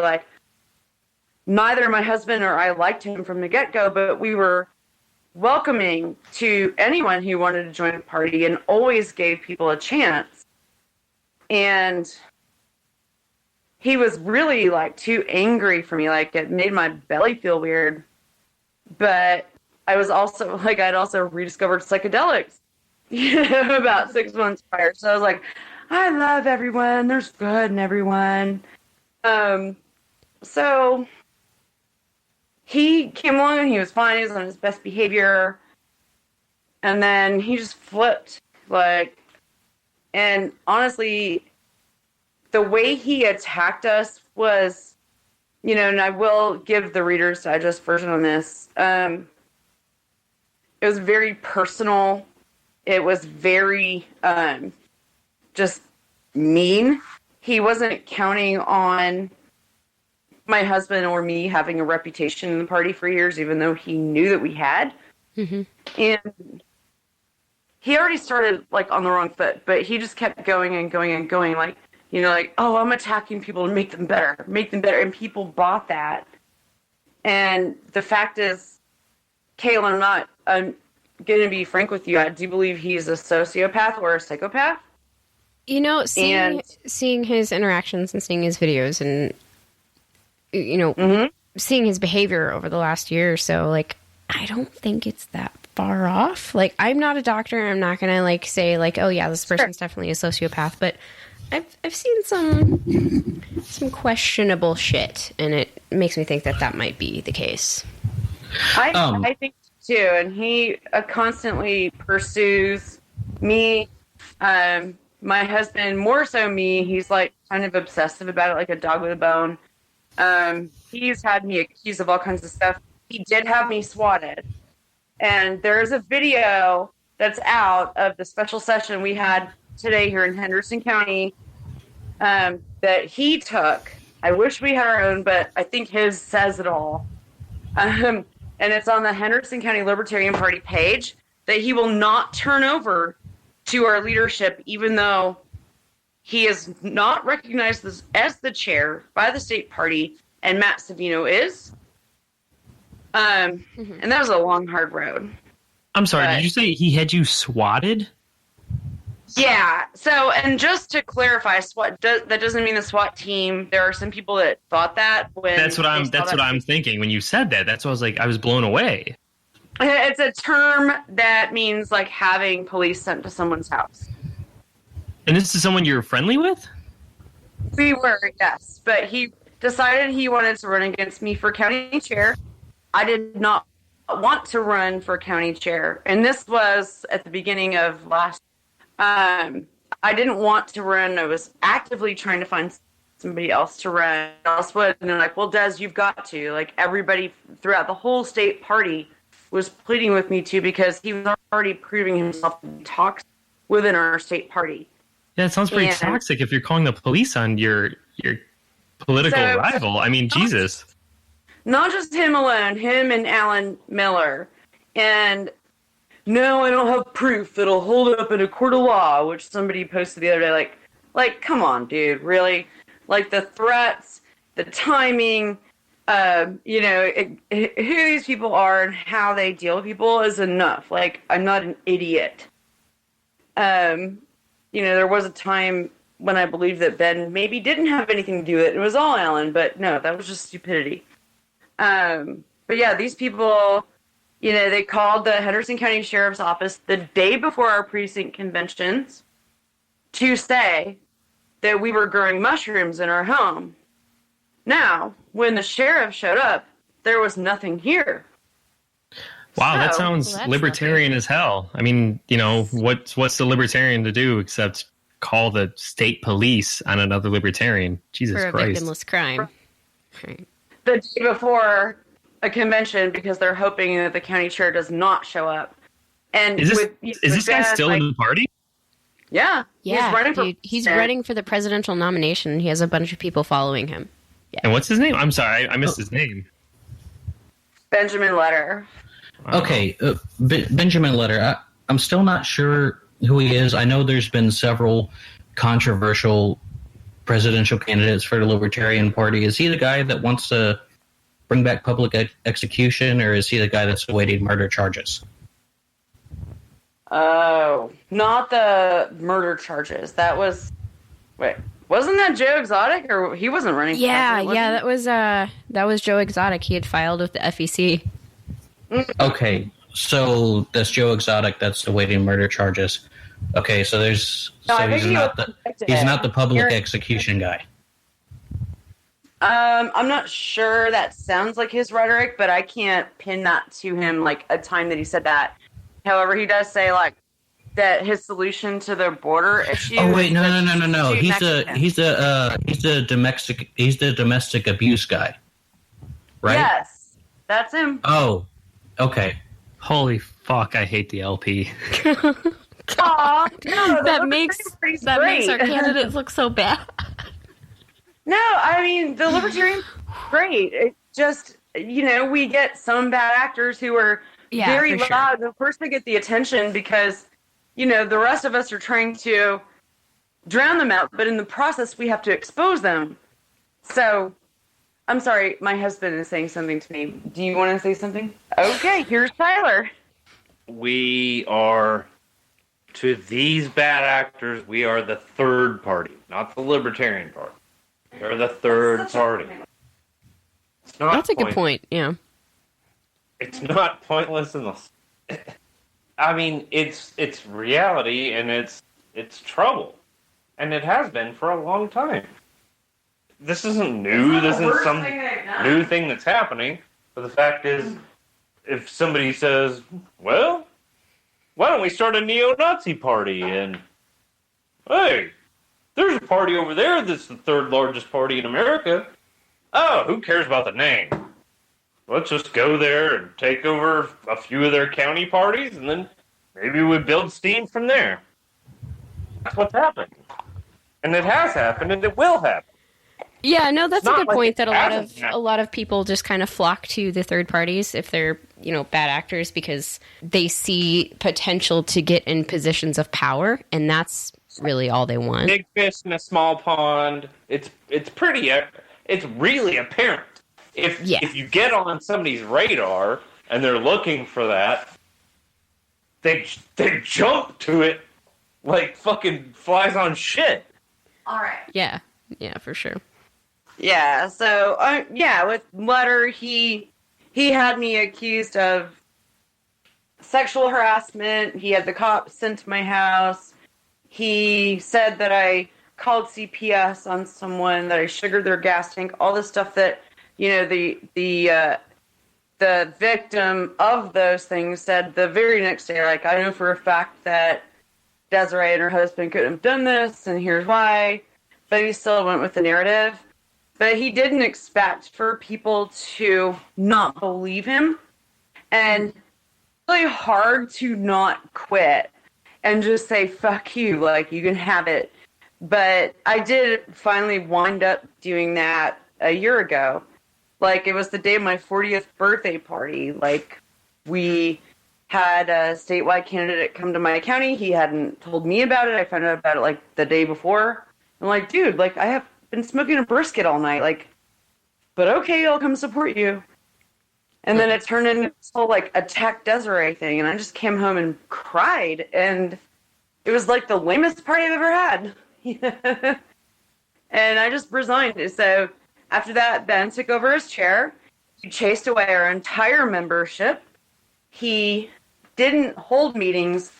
neither my husband or I liked him from the get-go, but we were welcoming to anyone who wanted to join the party and always gave people a chance. And he was really, too angry for me. It made my belly feel weird. But I was also, I'd also rediscovered psychedelics, about 6 months prior. So I was like, I love everyone. There's good in everyone. So he came along and he was fine. He was on his best behavior. And then he just flipped. And honestly, the way he attacked us was, and I will give the Reader's Digest version on this. It was very personal. It was very just mean. He wasn't counting on my husband or me having a reputation in the party for years, even though he knew that we had. Mm-hmm. And he already started on the wrong foot, but he just kept going and going and going. Oh, I'm attacking people to make them better. And people bought that. And the fact is, Kayla, I'm going to be frank with you. I do believe he's a sociopath or a psychopath. Seeing his interactions and seeing his videos and, seeing his behavior over the last year or so, I don't think it's that far off. I'm not a doctor. I'm not going to say oh yeah, this person's definitely a sociopath, but I've seen some questionable shit, and it makes me think that might be the case. I think too, and he constantly pursues me, my husband, more so me. He's kind of obsessive about it, like a dog with a bone. He's had me accused of all kinds of stuff. He did have me swatted, and there's a video that's out of the special session we had today here in Henderson County that he took. I wish we had our own, but I think his says it all. And it's on the Henderson County Libertarian Party page that he will not turn over to our leadership, even though he is not recognized as the chair by the state party, and Matt Savino is. And that was a long, hard road. I'm sorry, did you say he had you swatted? Yeah. So, and just to clarify, that doesn't mean the SWAT team. There are some people that thought that when that's what I'm thinking when you said that. That's what I was blown away. It's a term that means like having police sent to someone's house. And this is someone you're friendly with? We were, yes. But he decided he wanted to run against me for county chair. I did not want to run for county chair. And this was at the beginning of last. I didn't want to run. I was actively trying to find somebody else to run. And they're like, well, Des, you've got to. Like, everybody throughout the whole state party was pleading with me to, because he was already proving himself to be toxic within our state party. Yeah, it sounds pretty toxic if you're calling the police on your political rival. I mean, Jesus. Not just him alone, him and Alan Miller. And no, I don't have proof that'll hold up in a court of law, which somebody posted the other day. Like, come on, dude, really? Like, the threats, the timing, who these people are and how they deal with people is enough. Like, I'm not an idiot. There was a time when I believed that Ben maybe didn't have anything to do with it. It was all Alan, but no, that was just stupidity. But yeah, these people, they called the Henderson County Sheriff's Office the day before our precinct conventions to say that we were growing mushrooms in our home. Now, when the sheriff showed up, there was nothing here. Wow, that sounds libertarian as hell. I mean, what's the libertarian to do except call the state police on another libertarian? Jesus Christ. For a victimless crime. Right. The day before a convention, because they're hoping that the county chair does not show up. And is this guy still in the party? Yeah. He's running for the presidential nomination. He has a bunch of people following him. Yeah. And what's his name? I'm sorry, I missed his name. Benjamin Letter. Wow. Okay, Benjamin Letter. I'm still not sure who he is. I know there's been several controversial presidential candidates for the Libertarian Party. Is he the guy that wants to bring back public execution, or is he the guy that's awaiting murder charges? Oh, not the murder charges. Wasn't that Joe Exotic, or he wasn't running? That was Joe Exotic. He had filed with the FEC. Okay, so that's Joe Exotic that's awaiting murder charges. Okay, so he's not the public execution guy. I'm not sure. That sounds like his rhetoric, but I can't pin that to him like a time that he said that. However, he does say like that his solution to the border issue. Oh wait, no. He's the domestic abuse guy, right? Yes, that's him. Oh, okay. Holy fuck! I hate the LP. Aw, no, that makes our candidates look so bad. No, I mean the Libertarian, great. It just we get some bad actors who are very loud. Sure. Of course, they get the attention because the rest of us are trying to drown them out, but in the process, we have to expose them. So, I'm sorry, my husband is saying something to me. Do you want to say something? Okay, here's Tyler. We are, to these bad actors, we are the third party, not the Libertarian Party. We are the third party. That's a good point, yeah. It's not pointless in the... I mean, it's reality, and it's trouble. And it has been for a long time. This isn't new. This is some new thing that's happening. But the fact is, if somebody says, well, why don't we start a neo-Nazi party? And, hey, there's a party over there that's the third largest party in America. Oh, who cares about the name? Let's just go there and take over a few of their county parties, and then maybe we build steam from there. That's what's happened. And it has happened, and it will happen. Yeah, no, that's a good point that a lot of people just kind of flock to the third parties if they're, bad actors because they see potential to get in positions of power, and that's really all they want. Big fish in a small pond. It's really apparent If you get on somebody's radar and they're looking for that, they jump to it like fucking flies on shit. All right. Yeah, for sure. Yeah. So with Letter, he had me accused of sexual harassment. He had the cops sent to my house. He said that I called CPS on someone, that I sugared their gas tank, all the stuff that, the victim of those things said the very next day. Like, I know for a fact that Desarae and her husband couldn't have done this, and here's why. But he still went with the narrative. But he didn't expect for people to not believe him. And it's really hard to not quit and just say, fuck you, like, you can have it. But I did finally wind up doing that a year ago. Like, it was the day of my 40th birthday party. Like, we had a statewide candidate come to my county. He hadn't told me about it. I found out about it, like, the day before. I'm like, dude, like, I have been smoking a brisket all night. Like, but okay, I'll come support you. And then it turned into this whole, like, attack Desarae thing. And I just came home and cried. And it was, like, the lamest party I've ever had. And I just resigned. So after that, Ben took over his chair. He chased away our entire membership. He didn't hold meetings.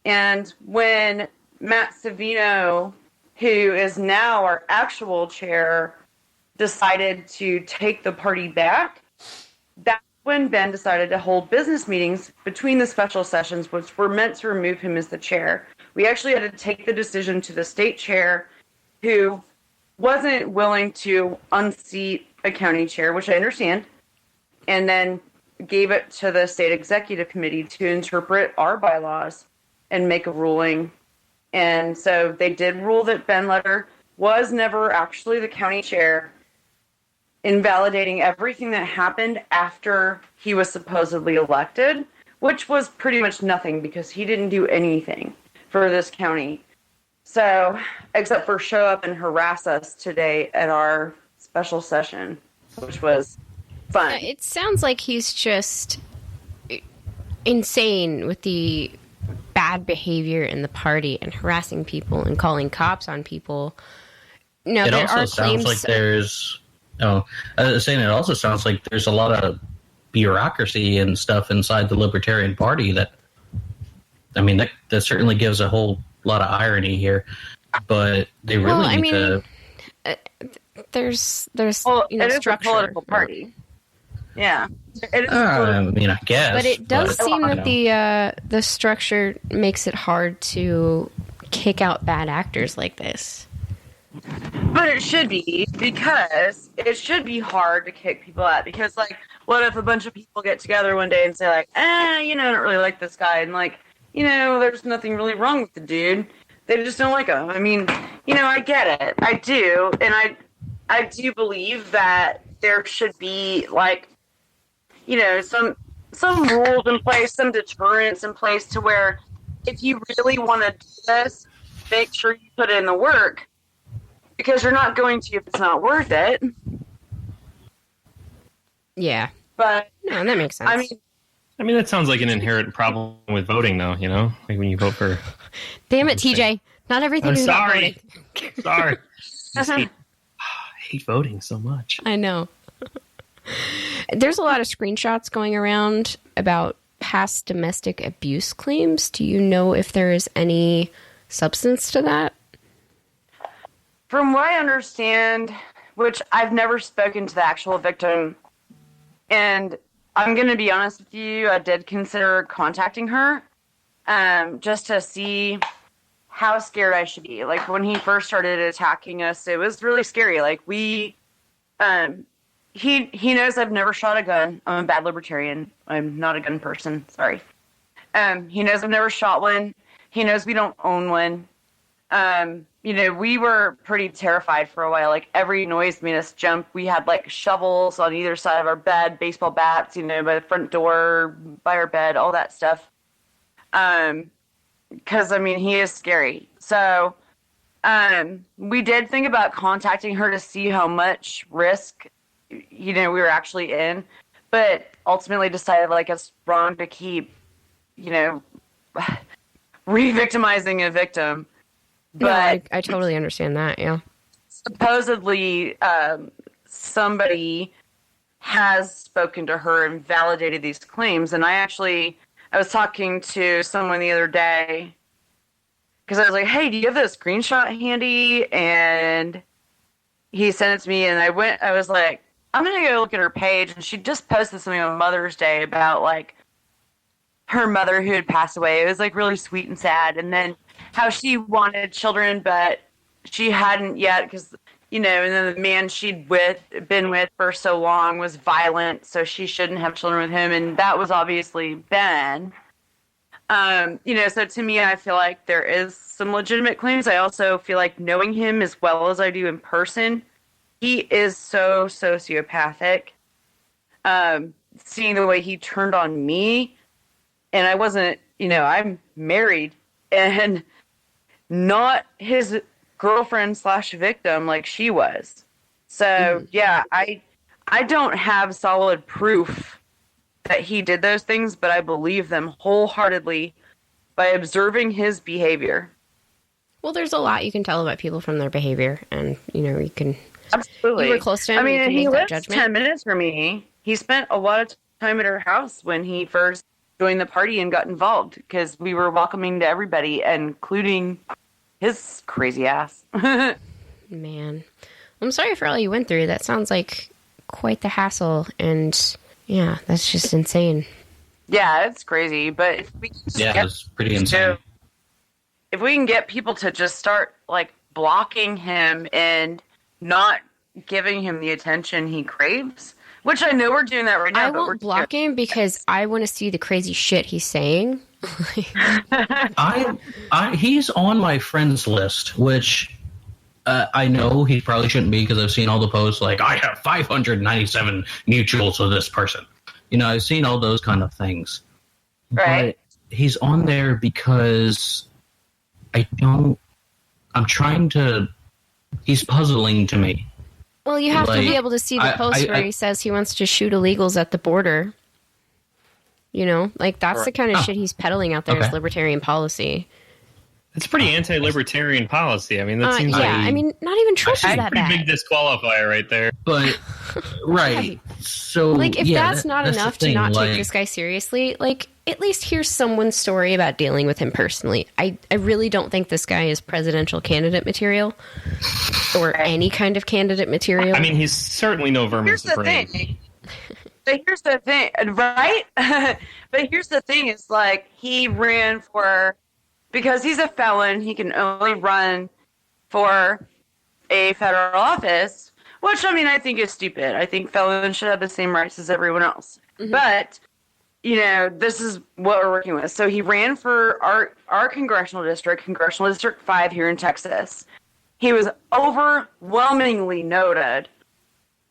And when Matt Savino, who is now our actual chair, decided to take the party back, that's when Ben decided to hold business meetings between the special sessions, which were meant to remove him as the chair. We actually had to take the decision to the state chair, who wasn't willing to unseat a county chair, which I understand, and then gave it to the state executive committee to interpret our bylaws and make a ruling. And so they did rule that Ben Letter was never actually the county chair, invalidating everything that happened after he was supposedly elected, which was pretty much nothing because he didn't do anything for this county. So, except for show up and harass us today at our special session, which was fun. It sounds like he's just insane with the bad behavior in the party and harassing people and calling cops on people. No, it there also are sounds claims. Like there's. I was saying it also sounds like there's a lot of bureaucracy and stuff inside the Libertarian Party that. I mean, that certainly gives a whole lot of irony here, but they really need to. There's it is structure. a political party. Yeah, it is. I mean, I guess, but it does seem that the structure makes it hard to kick out bad actors like this. But it should be, because it should be hard to kick people out. Because, like, what if a bunch of people get together one day and say, like, I don't really like this guy, and, like, there's nothing really wrong with the dude. They just don't like him. I mean, I get it. I do. And I do believe that there should be, like, some rules in place, some deterrence in place to where if you really want to do this, make sure you put in the work, because you're not going to if it's not worth it. Yeah. But no, that makes sense. I mean, that sounds like an inherent problem with voting, though, like when you vote for... Damn it, TJ. Not everything is about voting. Sorry. I hate voting so much. I know. There's a lot of screenshots going around about past domestic abuse claims. Do you know if there is any substance to that? From what I understand, which I've never spoken to the actual victim, and I'm going to be honest with you, I did consider contacting her just to see how scared I should be. Like, when he first started attacking us, it was really scary. Like, he knows I've never shot a gun. I'm a bad libertarian. I'm not a gun person. Sorry. He knows I've never shot one. He knows we don't own one. We were pretty terrified for a while. Like, every noise made us jump. We had, like, shovels on either side of our bed, baseball bats, by the front door, by our bed, all that stuff. Because, he is scary. So, we did think about contacting her to see how much risk we were actually in, but ultimately decided like it's wrong to keep, re-victimizing a victim. But no, I totally understand that. Yeah. Supposedly, somebody has spoken to her and validated these claims. And I was talking to someone the other day because I was like, hey, do you have the screenshot handy? And he sent it to me, and I was like, I'm going to go look at her page. And she just posted something on Mother's Day about like her mother who had passed away. It was like really sweet and sad. And then how she wanted children, but she hadn't yet because, and then the man she'd been with for so long was violent, so she shouldn't have children with him. And that was obviously Ben. So to me, I feel like there is some legitimate claims. I also feel like knowing him as well as I do in person, he is so sociopathic. Seeing the way he turned on me, and I wasn't, I'm married and not his girlfriend / victim like she was. So yeah, I don't have solid proof that he did those things, but I believe them wholeheartedly by observing his behavior. Well, there's a lot you can tell about people from their behavior, and you can absolutely. You were close to him. I mean, he lives lives 10 minutes from me. He spent a lot of time at her house when he first joined the party and got involved because we were welcoming to everybody, including his crazy ass. Man, I'm sorry for all you went through. That sounds like quite the hassle, and yeah, that's just insane. Yeah, it's crazy, but if we it's pretty insane. If we can get people to just start like blocking him and not giving him the attention he craves, which I know we're doing that right now. I won't block him because I want to see the crazy shit he's saying. He's on my friends list, which I know he probably shouldn't be because I've seen all the posts like, I have 597 mutuals with this person. I've seen all those kind of things. Right. But he's on there because he's puzzling to me. Well, you have to be able to see the post where he says he wants to shoot illegals at the border. That's the kind of shit he's peddling out there as libertarian policy. It's pretty anti-libertarian policy. I mean, that seems like... Yeah, I mean, not even Trump is that bad. Pretty big disqualifier right there. But, right. So, if that's not enough to not take this guy seriously, at least here's someone's story about dealing with him personally. I really don't think this guy is presidential candidate material or any kind of candidate material. I mean, he's certainly no Vermin Supreme. But here's the thing, right? But here's the thing, is he ran for... Because he's a felon, he can only run for a federal office, which, I think is stupid. I think felons should have the same rights as everyone else. Mm-hmm. But, this is what we're working with. So he ran for our congressional district, Congressional District 5 here in Texas. He was overwhelmingly noted.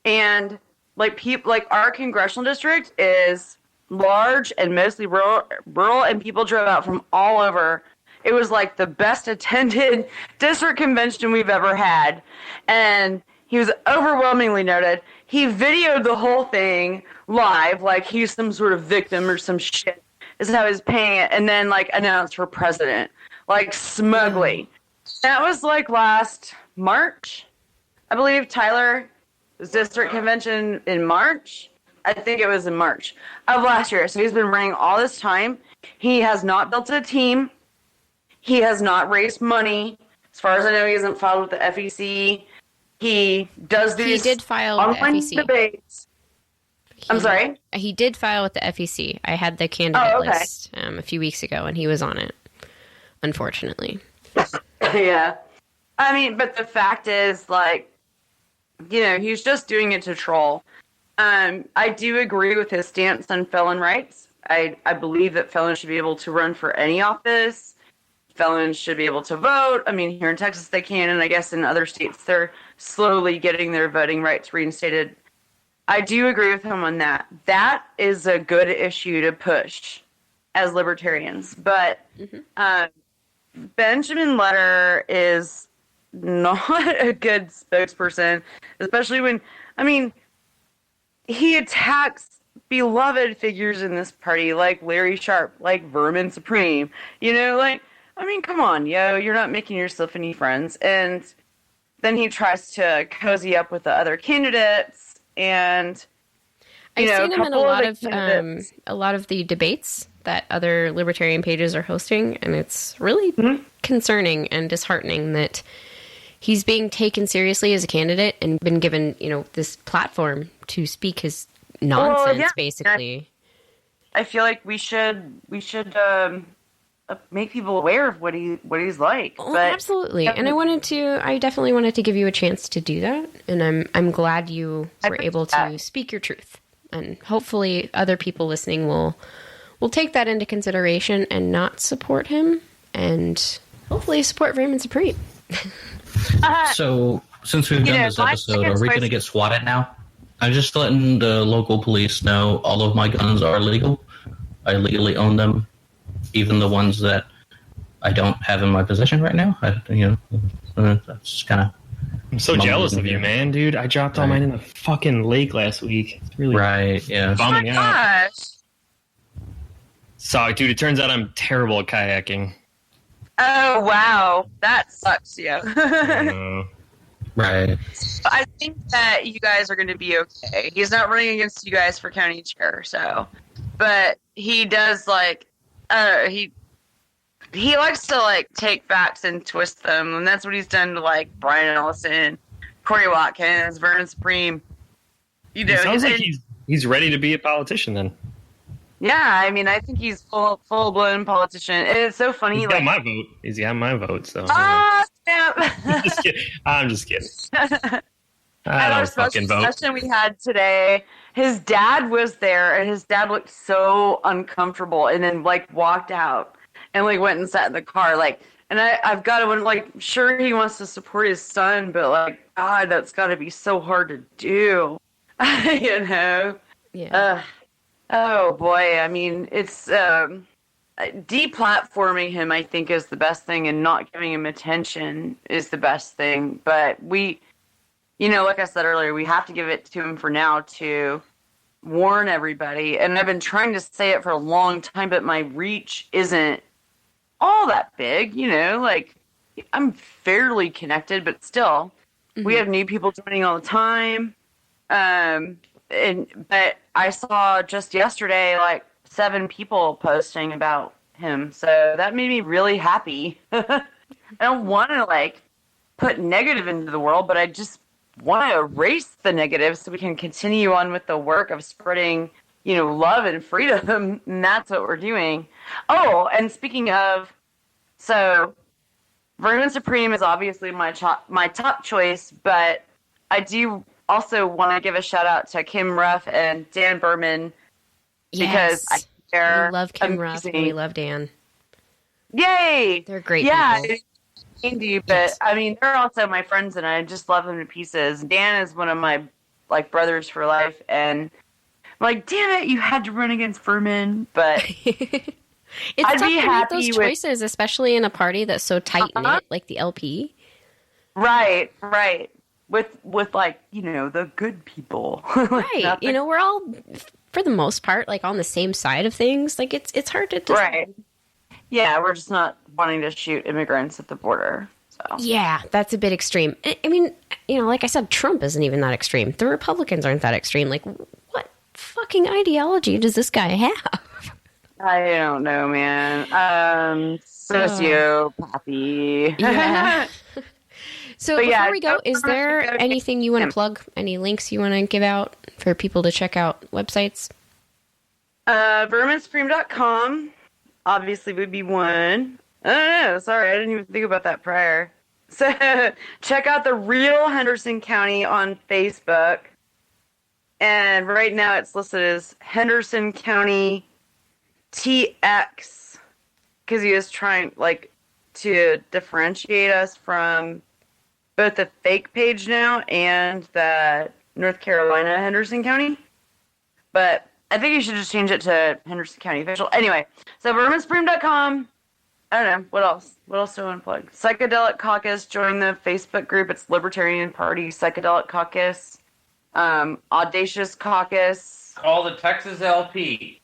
And, our congressional district is large and mostly rural, and people drove out from all over. It was the best attended district convention we've ever had. And he was overwhelmingly noted. He videoed the whole thing live, like he's some sort of victim or some shit. This is how he's paying it. And then announced for president, smugly. That was last March. I believe Tyler's district convention in March. I think it was in March of last year. So he's been running all this time. He has not built a team. He has not raised money. As far as I know, he hasn't filed with the FEC. He does these He did file with the FEC. Debates. I'm sorry? He did file with the FEC. I had the candidate list a few weeks ago, and he was on it, unfortunately. Yeah. But the fact is, he's just doing it to troll. I do agree with his stance on felon rights. I believe that felons should be able to run for any office. Felons should be able to vote. Here in Texas they can, and I guess in other states they're slowly getting their voting rights reinstated. I do agree with him on that. That is a good issue to push as libertarians. But Benjamin Letter is not a good spokesperson, especially when, he attacks beloved figures in this party, like Larry Sharp, like Vermin Supreme. You know, like, I mean, come on, yo, you're not making yourself any friends. And then he tries to cozy up with the other candidates, and I've seen him in a lot of the debates that other libertarian pages are hosting, and it's really concerning and disheartening that he's being taken seriously as a candidate and been given, this platform to speak his nonsense, basically. I feel like we should make people aware of what he's like. Well, absolutely. And I definitely wanted to give you a chance to do that, and I'm glad you were able to speak your truth. And hopefully other people listening will take that into consideration and not support him, and hopefully support Vermin Supreme. So, since we've done this episode, are we going to get swatted now? I'm just letting the local police know all of my guns are legal. I legally own them, even the ones that I don't have in my possession right now. That's kind of... I'm so jealous of you, man, dude. I dropped all mine in the fucking lake last week. It's really bumming out. So, dude, it turns out I'm terrible at kayaking. Oh, wow. That sucks, yeah. Right. I think that you guys are going to be okay. He's not running against you guys for county chair, so. But he does, he likes to, take facts and twist them, and that's what he's done to, Brian Ellison, Corey Watkins, Vermin Supreme. It sounds like he's ready to be a politician, then. Yeah, I mean, I think he's full-blown politician. And it's so funny. He's got my vote. He's got my vote, so. Snap! I'm just kidding. I don't fucking vote. Session we had today, his dad was there, and his dad looked so uncomfortable, and then, walked out, and, went and sat in the car, and I've got to, sure he wants to support his son, but, God, that's got to be so hard to do, Yeah. Oh boy, I mean, it's deplatforming him, I think, is the best thing, and not giving him attention is the best thing. But we, like I said earlier, we have to give it to him for now to warn everybody. And I've been trying to say it for a long time, but my reach isn't all that big, I'm fairly connected, but still, we have new people joining all the time. But I saw just yesterday 7 people posting about him, so that made me really happy. I don't want to put negative into the world, but I just want to erase the negative so we can continue on with the work of spreading, love and freedom, and that's what we're doing. Oh, and speaking of, so Vermin Supreme is obviously my top choice, but I do also want to give a shout out to Kim Ruff and Dan Berman, because we love Kim Ruff and we love Dan. Yay! They're great people. Indeed, but I mean, they're also my friends, and I just love them to pieces. Dan is one of my brothers for life, and I'm damn it, you had to run against Vermin, but it's tough to make those choices, especially in a party that's so tight knit, like the LP. Right. With the good people. Right. We're all, for the most part, on the same side of things. It's hard to decide. Right. Yeah, we're just not wanting to shoot immigrants at the border. So. Yeah, that's a bit extreme. I mean, like I said, Trump isn't even that extreme. The Republicans aren't that extreme. What fucking ideology does this guy have? I don't know, man. Sociopathy. Yeah. So before we go, is there anything you want to plug? Any links you want to give out for people to check out websites? Verminsupreme.com obviously would be one. I don't know. Sorry, I didn't even think about that prior. So check out The Real Henderson County on Facebook. And right now it's listed as Henderson County TX, because he was trying to differentiate us from both the fake page now and the North Carolina Henderson County. But I think you should just change it to Henderson County Official. Anyway, so verminsupreme.com. I don't know. What else? What else do I want to plug? Psychedelic Caucus. Join the Facebook group. It's Libertarian Party Psychedelic Caucus. Audacious Caucus. Call the Texas LP.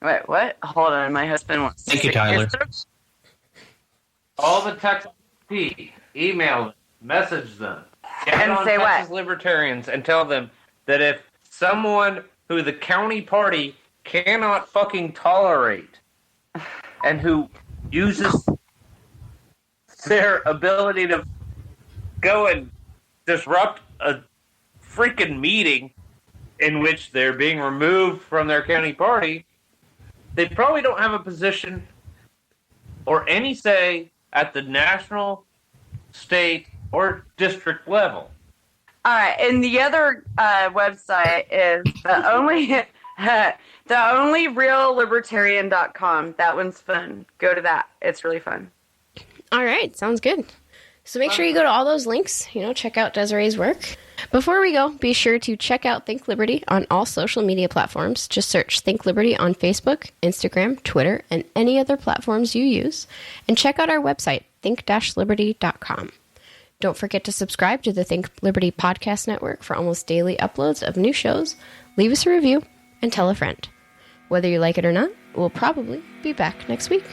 Wait, what? Hold on, my husband wants to Thank you, Tyler. Call the Texas LP. Email them. Message them. Get And on say Texas what? Libertarians and tell them that if someone who the county party cannot fucking tolerate and who uses their ability to go and disrupt a freaking meeting in which they're being removed from their county party, they probably don't have a position or any say at the national, state, or district level. All right, and the other website is the only real libertarian.com. That one's fun. Go to that. It's really fun. All right, sounds good. So make sure you go to all those links, check out Desarae's work. Before we go, be sure to check out Think Liberty on all social media platforms. Just search Think Liberty on Facebook, Instagram, Twitter, and any other platforms you use. And check out our website, think-liberty.com. Don't forget to subscribe to the Think Liberty Podcast Network for almost daily uploads of new shows. Leave us a review and tell a friend. Whether you like it or not, we'll probably be back next week.